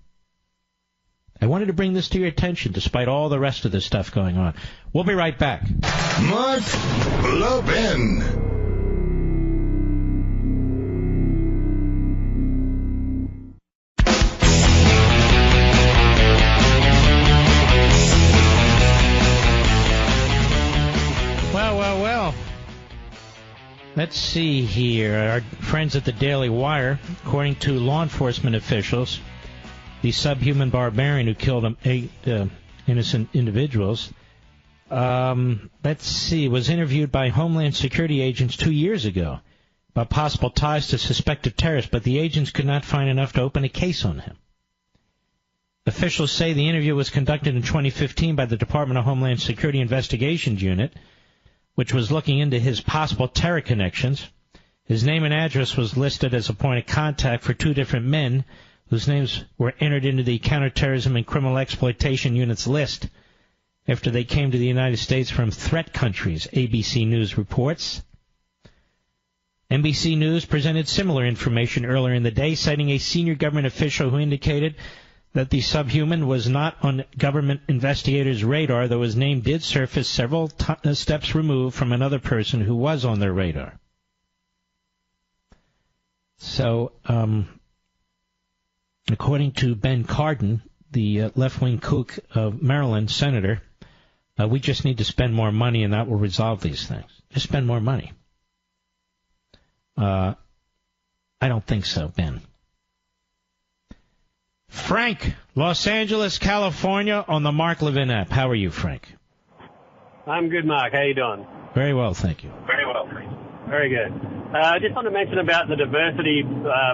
I wanted to bring this to your attention despite all the rest of this stuff going on. We'll be right back. Mark Levin. Well. Let's see here. Our friends at the Daily Wire, according to law enforcement officials, the subhuman barbarian who killed 8 innocent individuals, was interviewed by Homeland Security agents 2 years ago about possible ties to suspected terrorists, but the agents could not find enough to open a case on him. Officials say the interview was conducted in 2015 by the Department of Homeland Security Investigations Unit, which was looking into his possible terror connections. His name and address was listed as a point of contact for 2 different men whose names were entered into the Counterterrorism and Criminal Exploitation Unit's list after they came to the United States from threat countries, ABC News reports. NBC News presented similar information earlier in the day, citing a senior government official who indicated that the subhuman was not on government investigators' radar, though his name did surface several steps removed from another person who was on their radar. So, according to Ben Cardin, the left-wing kook of Maryland senator, we just need to spend more money and that will resolve these things. Just spend more money. I don't think so, Ben. Frank, Los Angeles, California, on the Mark Levin app. How are you, Frank? I'm good, Mark. How you doing? Very well, thank you. Very well, thank you. Very good. I just want to mention about the diversity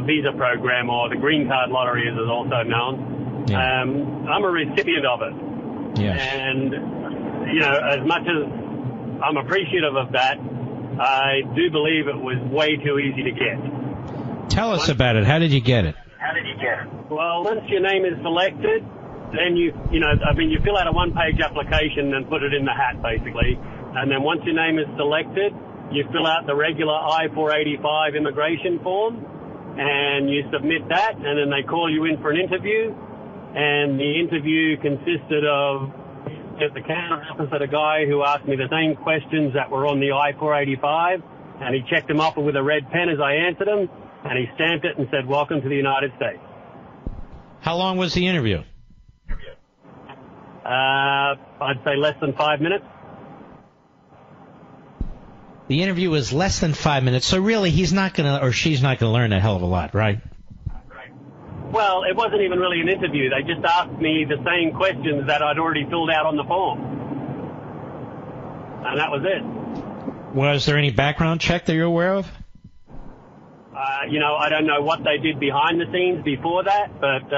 visa program, or the green card lottery as it's also known. Yeah. I'm a recipient of it. Yes. And, as much as I'm appreciative of that, I do believe it was way too easy to get. Tell us about it. How did you get it? Well, once your name is selected, then you fill out a one-page application and put it in the hat, basically. And then once your name is selected, you fill out the regular I-485 immigration form, and you submit that, and then they call you in for an interview. And the interview consisted of at the counter opposite a guy who asked me the same questions that were on the I-485, and he checked them off with a red pen as I answered them, and he stamped it and said, "Welcome to the United States." How long was the interview? I'd say less than 5 minutes. The interview was less than 5 minutes, so really he's not going to, or she's not going to learn a hell of a lot, right? Well, it wasn't even really an interview. They just asked me the same questions that I'd already filled out on the form. And that was it. Was there any background check that you're aware of? I don't know what they did behind the scenes before that, but,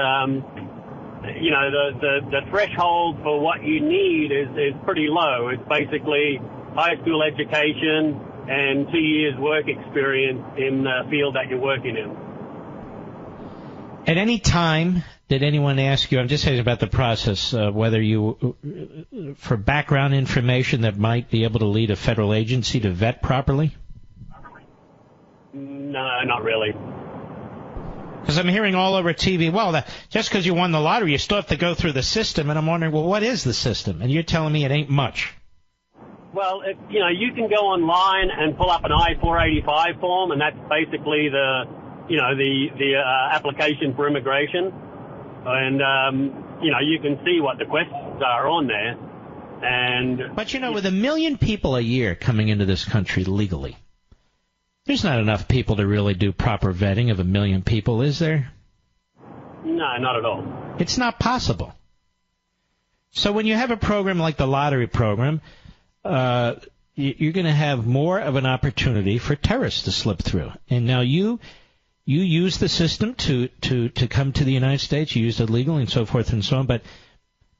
the threshold for what you need is pretty low. It's basically high school education and 2 years work experience in the field that you're working in. At any time, did anyone ask you, I'm just saying about the process, whether you, for background information that might be able to lead a federal agency to vet properly? No, not really. Because I'm hearing all over TV, just because you won the lottery, you still have to go through the system. And I'm wondering, well, what is the system? And you're telling me it ain't much. Well, you can go online and pull up an I-485 form, and that's basically the application for immigration. And, you can see what the questions are on there. But, with 1 million people a year coming into this country legally, there's not enough people to really do proper vetting of 1 million people, is there? No, not at all. It's not possible. So when you have a program like the lottery program, you're going to have more of an opportunity for terrorists to slip through. And now you use the system to come to the United States. You used it legally and so forth and so on. But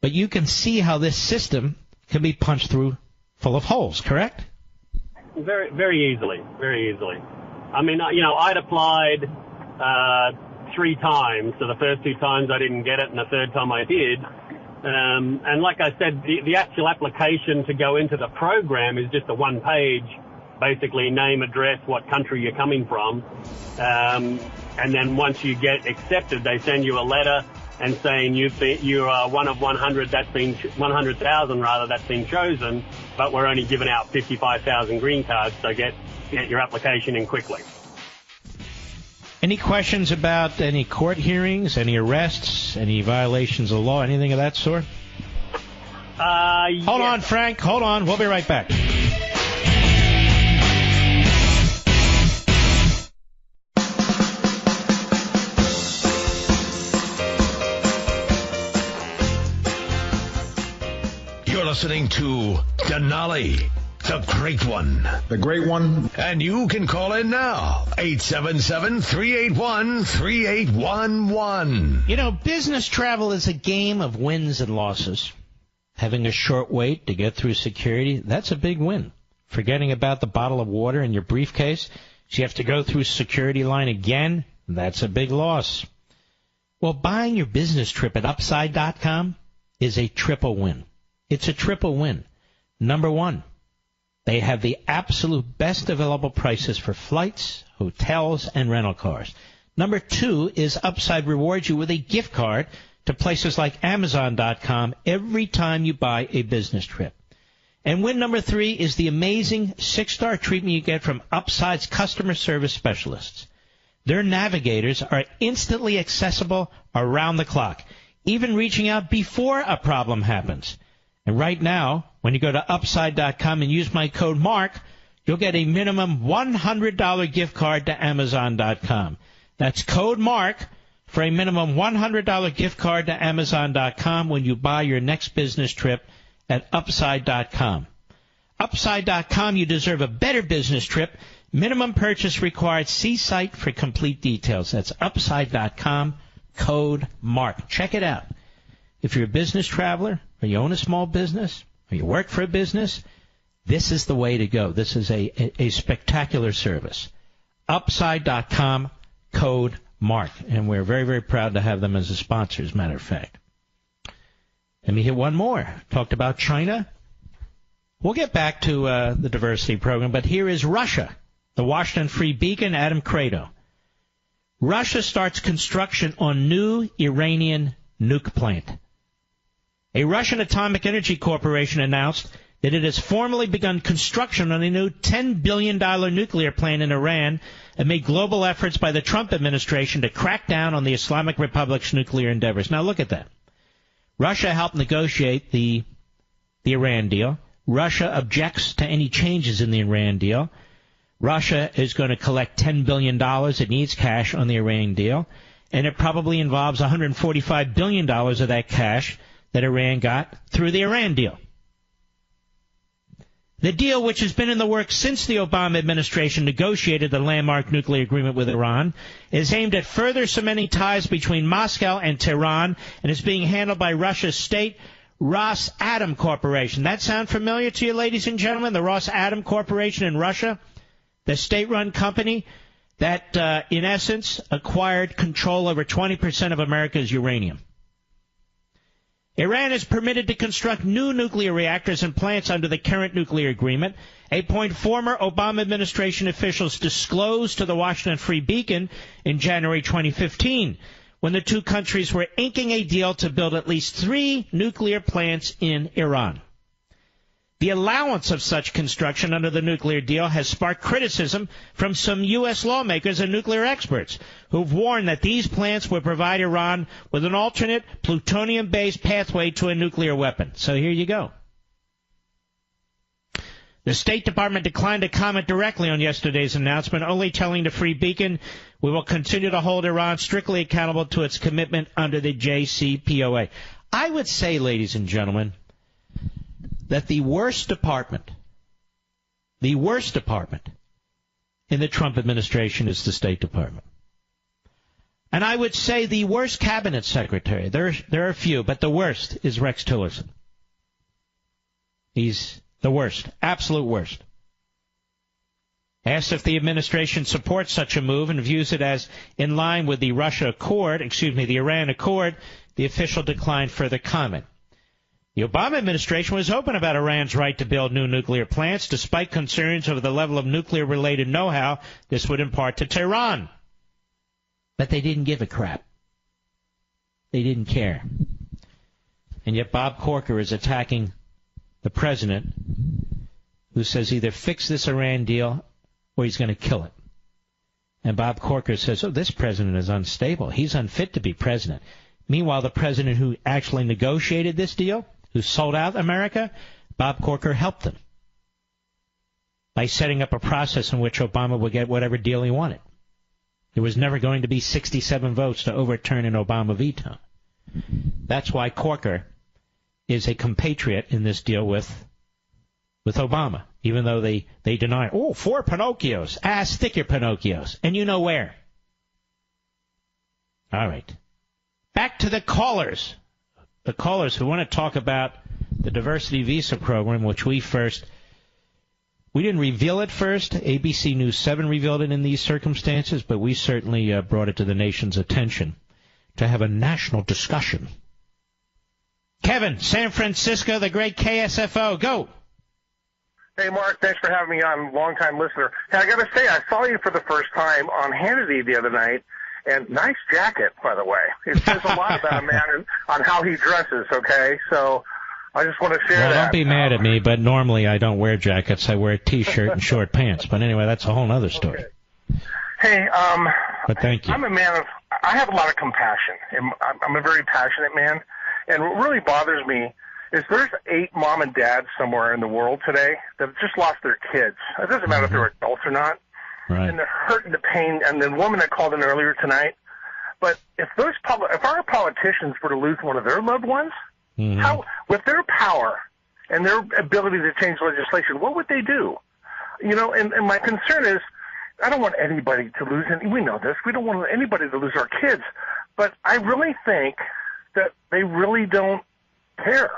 you can see how this system can be punched through full of holes, correct? Very, very easily. Very easily. I mean, I'd applied 3 times. So the first 2 times I didn't get it, and the third time I did. And like I said, the actual application to go into the program is just a one-page, basically name, address, what country you're coming from. And then once you get accepted, they send you a letter and saying you are one of 100,000 that's been chosen, but we're only giving out 55,000 green cards, so get your application in quickly. Any questions about any court hearings, any arrests, any violations of law, anything of that sort? Hold on, Frank. Hold on. We'll be right back. You're listening to Denali, the Great One. The Great One. And you can call in now, 877-381-3811. Business travel is a game of wins and losses. Having a short wait to get through security, that's a big win. Forgetting about the bottle of water in your briefcase, so you have to go through security line again, that's a big loss. Well, buying your business trip at Upside.com is a triple win. It's a triple win. Number one, they have the absolute best available prices for flights, hotels, and rental cars. Number two is Upside rewards you with a gift card to places like Amazon.com every time you buy a business trip. And win number three is the amazing 6-star treatment you get from Upside's customer service specialists. Their navigators are instantly accessible around the clock, even reaching out before a problem happens. And right now, when you go to Upside.com and use my code MARK, you'll get a minimum $100 gift card to Amazon.com. That's code MARK for a minimum $100 gift card to Amazon.com when you buy your next business trip at Upside.com. Upside.com, you deserve a better business trip. Minimum purchase required. See site for complete details. That's Upside.com, code MARK. Check it out. If you're a business traveler, or you own a small business, or you work for a business, this is the way to go. This is a spectacular service. Upside.com, code MARK. And we're very, very proud to have them as a sponsor, as a matter of fact. Let me hit one more. Talked about China. We'll get back to the diversity program, but here is Russia. The Washington Free Beacon, Adam Credo. Russia starts construction on new Iranian nuke plant. A Russian Atomic Energy Corporation announced that it has formally begun construction on a new $10 billion nuclear plant in Iran amid global efforts by the Trump administration to crack down on the Islamic Republic's nuclear endeavors. Now look at that. Russia helped negotiate the Iran deal. Russia objects to any changes in the Iran deal. Russia is going to collect $10 billion. It needs cash on the Iran deal. And it probably involves $145 billion of that cash that Iran got through the Iran deal. The deal, which has been in the works since the Obama administration negotiated the landmark nuclear agreement with Iran, is aimed at further cementing ties between Moscow and Tehran and is being handled by Russia's state Rosatom Corporation. That sound familiar to you, ladies and gentlemen? The Rosatom Corporation in Russia, the state-run company that, in essence, acquired control over 20% of America's uranium. Iran is permitted to construct new nuclear reactors and plants under the current nuclear agreement, a point former Obama administration officials disclosed to the Washington Free Beacon in January 2015, when the two countries were inking a deal to build at least 3 nuclear plants in Iran. The allowance of such construction under the nuclear deal has sparked criticism from some U.S. lawmakers and nuclear experts who've warned that these plants would provide Iran with an alternate plutonium-based pathway to a nuclear weapon. So here you go. The State Department declined to comment directly on yesterday's announcement, only telling the Free Beacon, we will continue to hold Iran strictly accountable to its commitment under the JCPOA. I would say, ladies and gentlemen, that the worst department in the Trump administration is the State Department. And I would say the worst cabinet secretary, there are a few, but the worst is Rex Tillerson. He's the worst, absolute worst. Asked if the administration supports such a move and views it as in line with the Iran Accord, the official declined further comment. The Obama administration was open about Iran's right to build new nuclear plants, despite concerns over the level of nuclear-related know-how this would impart to Tehran. But they didn't give a crap. They didn't care. And yet Bob Corker is attacking the president, who says either fix this Iran deal or he's going to kill it. And Bob Corker says, this president is unstable. He's unfit to be president. Meanwhile, the president who actually negotiated this deal, who sold out America, Bob Corker helped them by setting up a process in which Obama would get whatever deal he wanted. There was never going to be 67 votes to overturn an Obama veto. That's why Corker is a compatriot in this deal with Obama, even though they deny, 4 Pinocchios. Stick your Pinocchios. And you know where. All right. Back to the callers. The callers who want to talk about the diversity visa program, which we didn't reveal it first. ABC News 7 revealed it in these circumstances, but we certainly brought it to the nation's attention to have a national discussion. Kevin, San Francisco, the great KSFO, go. Hey, Mark, thanks for having me on, long-time listener. Hey, I got to say, I saw you for the first time on Hannity the other night. And nice jacket, by the way. It says a lot about a man and on how he dresses, okay? So I just want to share that. Don't be mad at me, but normally I don't wear jackets. I wear a T-shirt and short pants. But anyway, that's a whole other story. Okay. Hey, but thank you. I'm a man of, I have a lot of compassion. I'm a very passionate man. And what really bothers me is there's 8 mom and dads somewhere in the world today that have just lost their kids. It doesn't matter if they're adults or not. Right. And the hurt and the pain, and the woman that called in earlier tonight. But if our politicians were to lose one of their loved ones, how, with their power and their ability to change legislation, what would they do? You know, and my concern is, I don't want anybody to lose, and we know this, we don't want anybody to lose our kids, but I really think that they really don't care.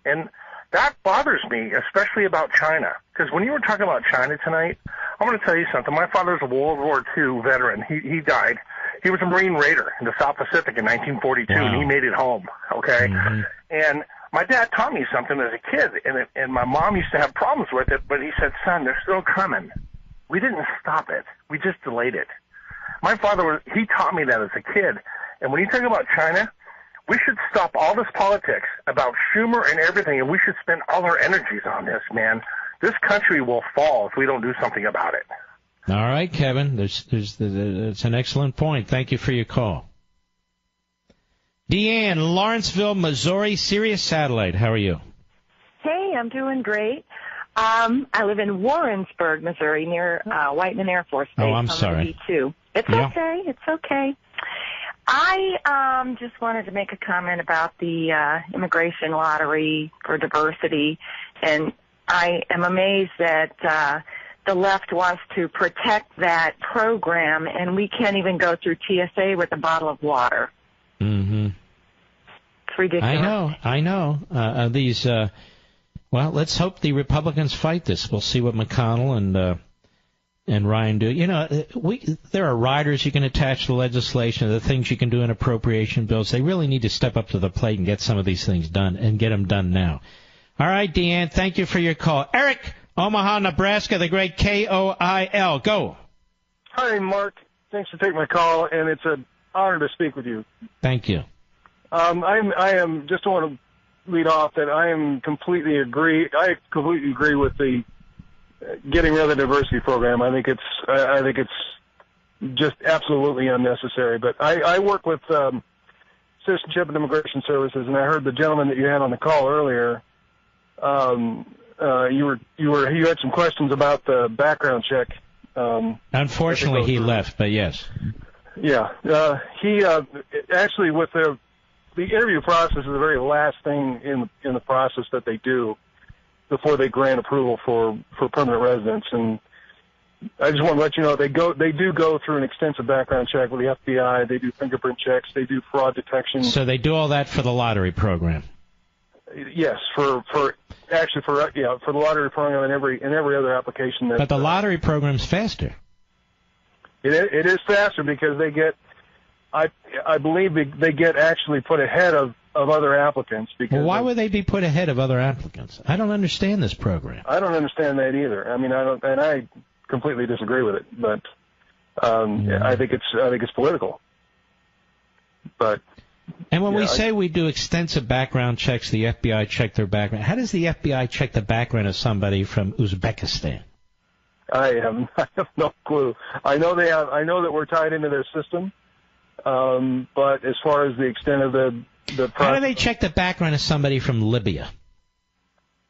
And that bothers me, especially about China. Because when you were talking about China tonight, I'm going to tell you something. My father's a World War II veteran. He died. He was a Marine Raider in the South Pacific in 1942, Wow. and he made it home, okay? Mm-hmm. And my dad taught me something as a kid, and my mom used to have problems with it, but he said, son, they're still coming. We didn't stop it. We just delayed it. My father, he taught me that as a kid. And when you talk about China, we should stop all this politics about Schumer and everything, and we should spend all our energies on this, man. This country will fall if we don't do something about it. All right, Kevin. It's an excellent point. Thank you for your call. Deanne, Lawrenceville, Missouri, Sirius Satellite. How are you? Hey, I'm doing great. I live in Warrensburg, Missouri, near Whiteman Air Force Base. Oh, I'm sorry. V2. It's Yeah. okay. It's okay. I just wanted to make a comment about the immigration lottery for diversity, and I am amazed that the left wants to protect that program, and we can't even go through TSA with a bottle of water. Mm-hmm. It's ridiculous. I know. Well, let's hope the Republicans fight this. We'll see what McConnell and Ryan do. You know, there are riders you can attach to the legislation, the things you can do in appropriation bills. They really need to step up to the plate and get some of these things done, and get them done now. All right, Deanne, thank you for your call. Eric, Omaha, Nebraska, the great KOIL. Go. Hi, Mark. Thanks for taking my call, and it's an honor to speak with you. Thank you. I am just want to lead off that I completely agree with the getting rid of the diversity program. I think it's just absolutely unnecessary. But I work with Citizenship and Immigration Services, and I heard the gentleman that you had on the call earlier. You had some questions about the background check. Unfortunately, he left, but yes. Yeah, he actually with the interview process is the very last thing in the process that they do before they grant approval for permanent residence. And I just want to let you know they do go through an extensive background check with the FBI. They do fingerprint checks. They do fraud detection. So they do all that for the lottery program. Yes, for the lottery program and every other application. But the lottery program's faster. It is faster because they get. I believe they get actually put ahead of other applicants. Because why would they be put ahead of other applicants? I don't understand this program. I don't understand that either. I mean, I completely disagree with it. But I think it's political. But. And when we say we do extensive background checks, the FBI check their background. How does the FBI check the background of somebody from Uzbekistan? I have no clue. I know that we're tied into their system. But as far as the extent of the how do they check the background of somebody from Libya?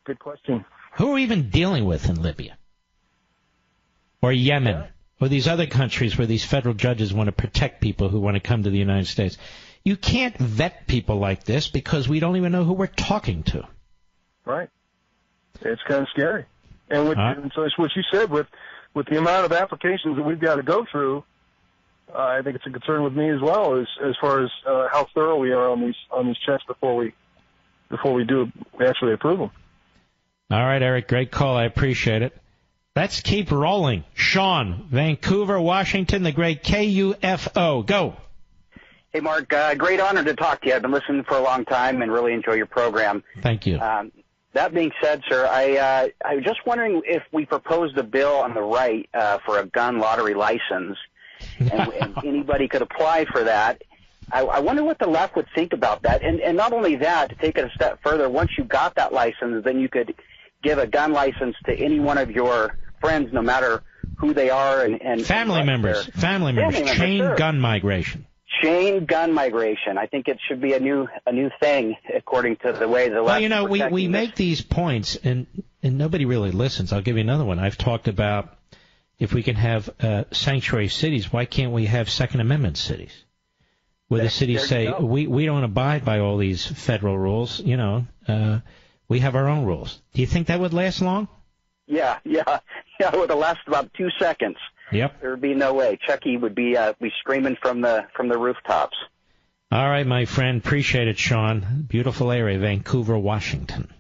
Good question. Who are we even dealing with in Libya? Or Yemen? Or these other countries where these federal judges want to protect people who want to come to the United States? You can't vet people like this because we don't even know who we're talking to. Right. It's kind of scary. And so it's what you said with the amount of applications that we've got to go through. I think it's a concern with me as well as far as how thorough we are on these checks before we do actually approve them. All right, Eric, great call. I appreciate it. Let's keep rolling. Sean, Vancouver, Washington, the great KUFO. Go. Hey, Mark, great honor to talk to you. I've been listening for a long time and really enjoy your program. Thank you. That being said, sir, I was just wondering if we proposed a bill on the right for a gun lottery license, and anybody could apply for that. I wonder what the left would think about that. And not only that, to take it a step further, once you got that license, then you could give a gun license to any one of your friends, no matter who they are. And family members. Chain sure. Gun migration. Chain gun migration. I think it should be a new thing, according to the way the left. Well, you know, we make these points, and nobody really listens. I'll give you another one. I've talked about if we can have sanctuary cities, why can't we have Second Amendment cities? Where the cities say, we don't abide by all these federal rules, you know, we have our own rules. Do you think that would last long? Yeah, it would have lasted about 2 seconds. Yep. There would be no way. Chucky would be screaming from the rooftops. All right, my friend. Appreciate it, Sean. Beautiful area, Vancouver, Washington.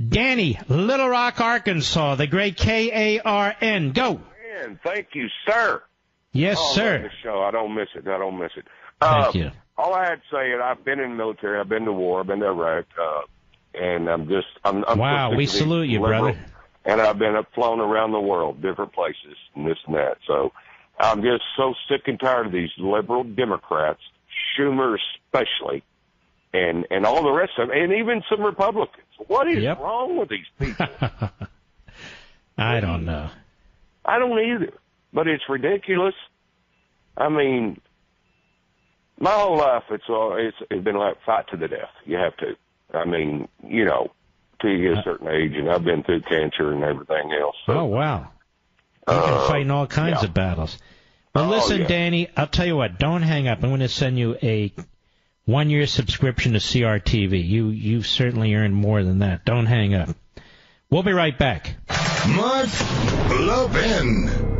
Danny, Little Rock, Arkansas, the great KARN. Go. Thank you, sir. Yes, sir. The show. I don't miss it. Thank you. All I had to say is I've been in the military. I've been to war. I've been to Iraq. And I'm wow, so we sick of salute these you, liberal, brother. And I've been flown around the world, different places, and this and that. So I'm just so sick and tired of these liberal Democrats, Schumer especially, and all the rest of them, and even some Republicans. What is wrong with these people? I don't know. I don't either, but it's ridiculous. I mean, my whole life it's been like fight to the death. You have to. I mean, you know, till you get a certain age, and I've been through cancer and everything else. So, oh, wow. You've been fighting all kinds of battles. Well, listen, Danny, I'll tell you what, don't hang up. I'm going to send you a 1-year subscription to CRTV. You've certainly earned more than that. Don't hang up. We'll be right back. Mark Levin.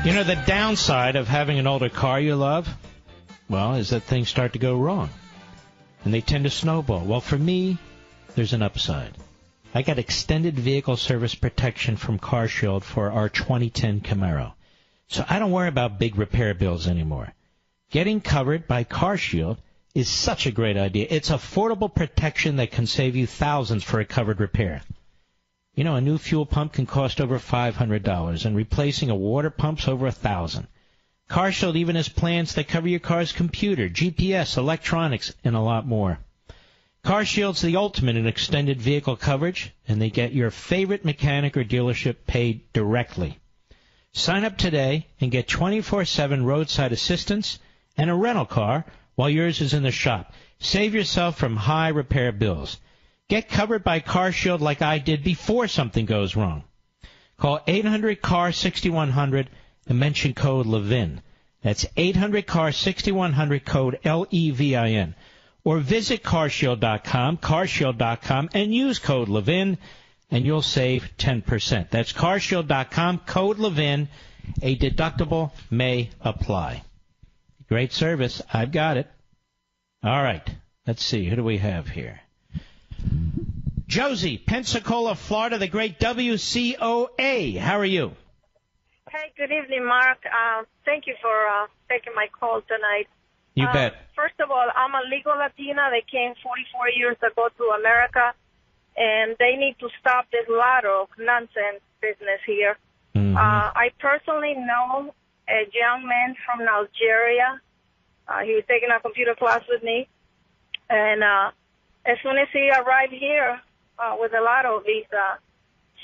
You know, the downside of having an older car you love, well, is that things start to go wrong. And they tend to snowball. Well, for me, there's an upside. I got extended vehicle service protection from CarShield for our 2010 Camaro. So I don't worry about big repair bills anymore. Getting covered by CarShield is such a great idea. It's affordable protection that can save you thousands for a covered repair. You know, a new fuel pump can cost over $500, and replacing a water pump's over $1,000. CarShield even has plans that cover your car's computer, GPS, electronics, and a lot more. CarShield's the ultimate in extended vehicle coverage, and they get your favorite mechanic or dealership paid directly. Sign up today and get 24/7 roadside assistance and a rental car while yours is in the shop. Save yourself from high repair bills. Get covered by CarShield like I did before something goes wrong. Call 800-CAR-6100 and mention code Levin. That's 800-CAR-6100, code Levin. Or visit carshield.com, and use code Levin, and you'll save 10%. That's carshield.com, code Levin. A deductible may apply. Great service. I've got it. All right. Let's see. Who do we have here? Josie, Pensacola, Florida, the great WCOA. How are you? Hey, good evening, Mark. Thank you for taking my call tonight. You bet. First of all, I'm a legal Latina. They came 44 years ago to America, and they need to stop this lotto nonsense business here. Mm-hmm. I personally know a young man from Algeria. He was taking a computer class with me, and as soon as he arrived here with a lotto visa,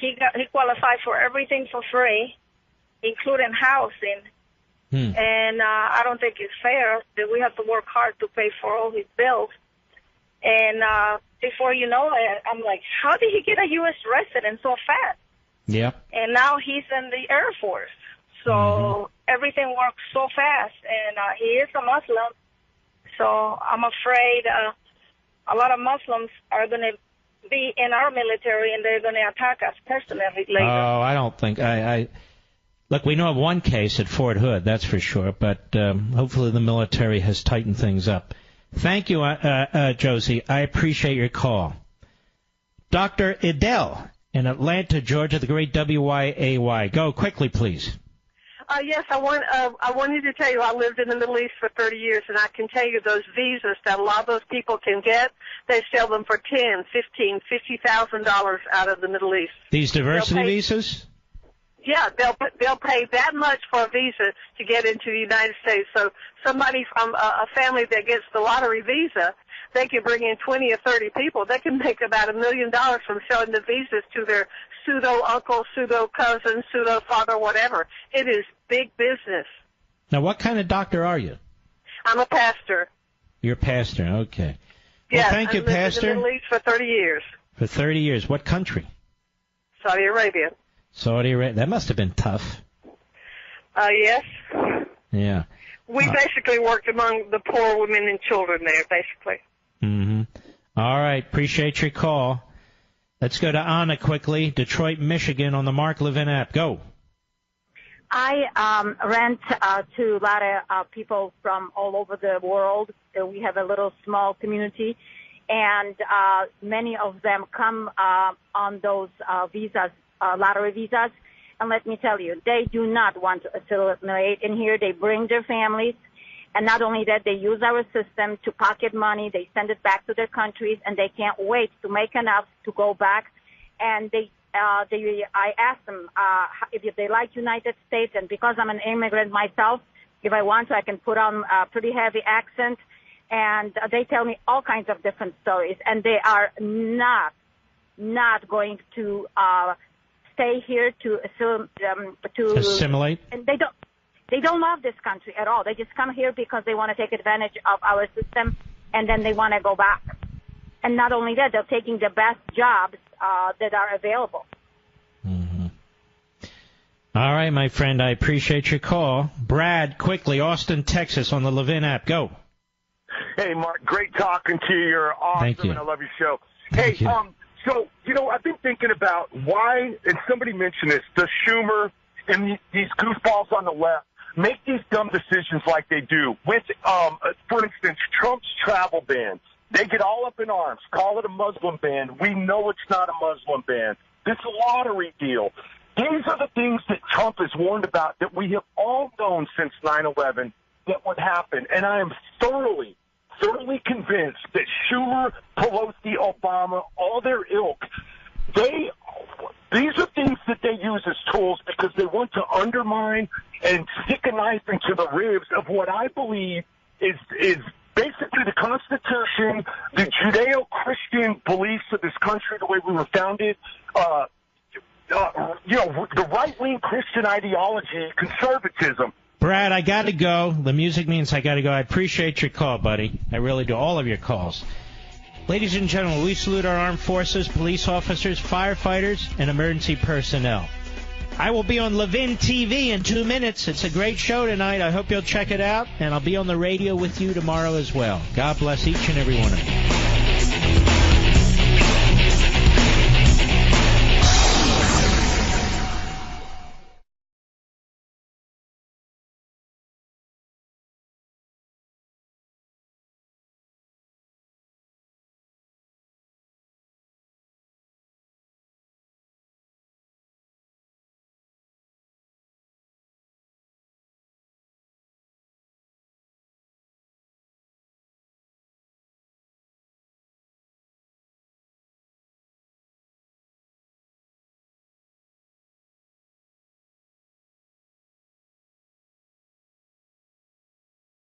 he qualified for everything for free, including housing. And I don't think it's fair that we have to work hard to pay for all his bills. And before you know it, I'm like, how did he get a U.S. resident so fast? Yep. And now he's in the Air Force. So everything works so fast. And he is a Muslim. So I'm afraid a lot of Muslims are going to be in our military, and they're going to attack us personally later. Oh, I don't think Look, we know of one case at Fort Hood, that's for sure, but hopefully the military has tightened things up. Thank you, Josie. I appreciate your call. Dr. Idel in Atlanta, Georgia, the great WYAY. Go quickly, please. Yes, I wanted to tell you I lived in the Middle East for 30 years, and I can tell you those visas that a lot of those people can get, they sell them for $10,000, $15,000, $50,000 out of the Middle East. These diversity visas? Yeah, they'll pay that much for a visa to get into the United States. So somebody from a family that gets the lottery visa, they can bring in 20 or 30 people. They can make about $1 million from selling the visas to their pseudo uncle, pseudo cousin, pseudo father, whatever. It is big business. Now, what kind of doctor are you? I'm a pastor. You're a pastor, okay. Yeah, well, thank you, Pastor. I've lived in the Middle East for 30 years. For 30 years. What country? Saudi Arabia. Saudi Arabia. That must have been tough. Yes. Yeah. We basically worked among the poor women and children there, basically. Mm-hmm. All right. Appreciate your call. Let's go to Anna quickly. Detroit, Michigan on the Mark Levin app. Go. I rent to a lot of people from all over the world. We have a little small community, and many of them come on those visas, lottery visas. And let me tell you, they do not want to assimilate in here. They bring their families. And not only that, they use our system to pocket money. They send it back to their countries, and they can't wait to make enough to go back. And I asked them if they like United States, and because I'm an immigrant myself, if I want to, I can put on a pretty heavy accent. And they tell me all kinds of different stories, and they are not going to stay here to assimilate. And they don't love this country at all. They just come here because they want to take advantage of our system, and then they want to go back. And not only that, they're taking the best jobs that are available. Mm-hmm. All right, my friend, I appreciate your call. Brad, quickly, Austin, Texas, on the Levin app. Go. Hey, Mark, great talking to you. You're awesome, Thank you. and I love your show. Thank you. So, I've been thinking about why, and somebody mentioned this, does Schumer and these goofballs on the left make these dumb decisions like they do with, for instance, Trump's travel ban. They get all up in arms, call it a Muslim ban. We know it's not a Muslim ban. This lottery deal. These are the things that Trump has warned about that we have all known since 9/11 that would happen. And I am thoroughly convinced that Schumer, Pelosi, Obama, all their ilk, these are things that they use as tools because they want to undermine and stick a knife into the ribs of what I believe is basically the Constitution, the Judeo-Christian beliefs of this country, the way we were founded, the right-wing Christian ideology, conservatism. Brad, I got to go. The music means I got to go. I appreciate your call, buddy. I really do. All of your calls. Ladies and gentlemen, we salute our armed forces, police officers, firefighters, and emergency personnel. I will be on Levin TV in 2 minutes. It's a great show tonight. I hope you'll check it out, and I'll be on the radio with you tomorrow as well. God bless each and every one of you.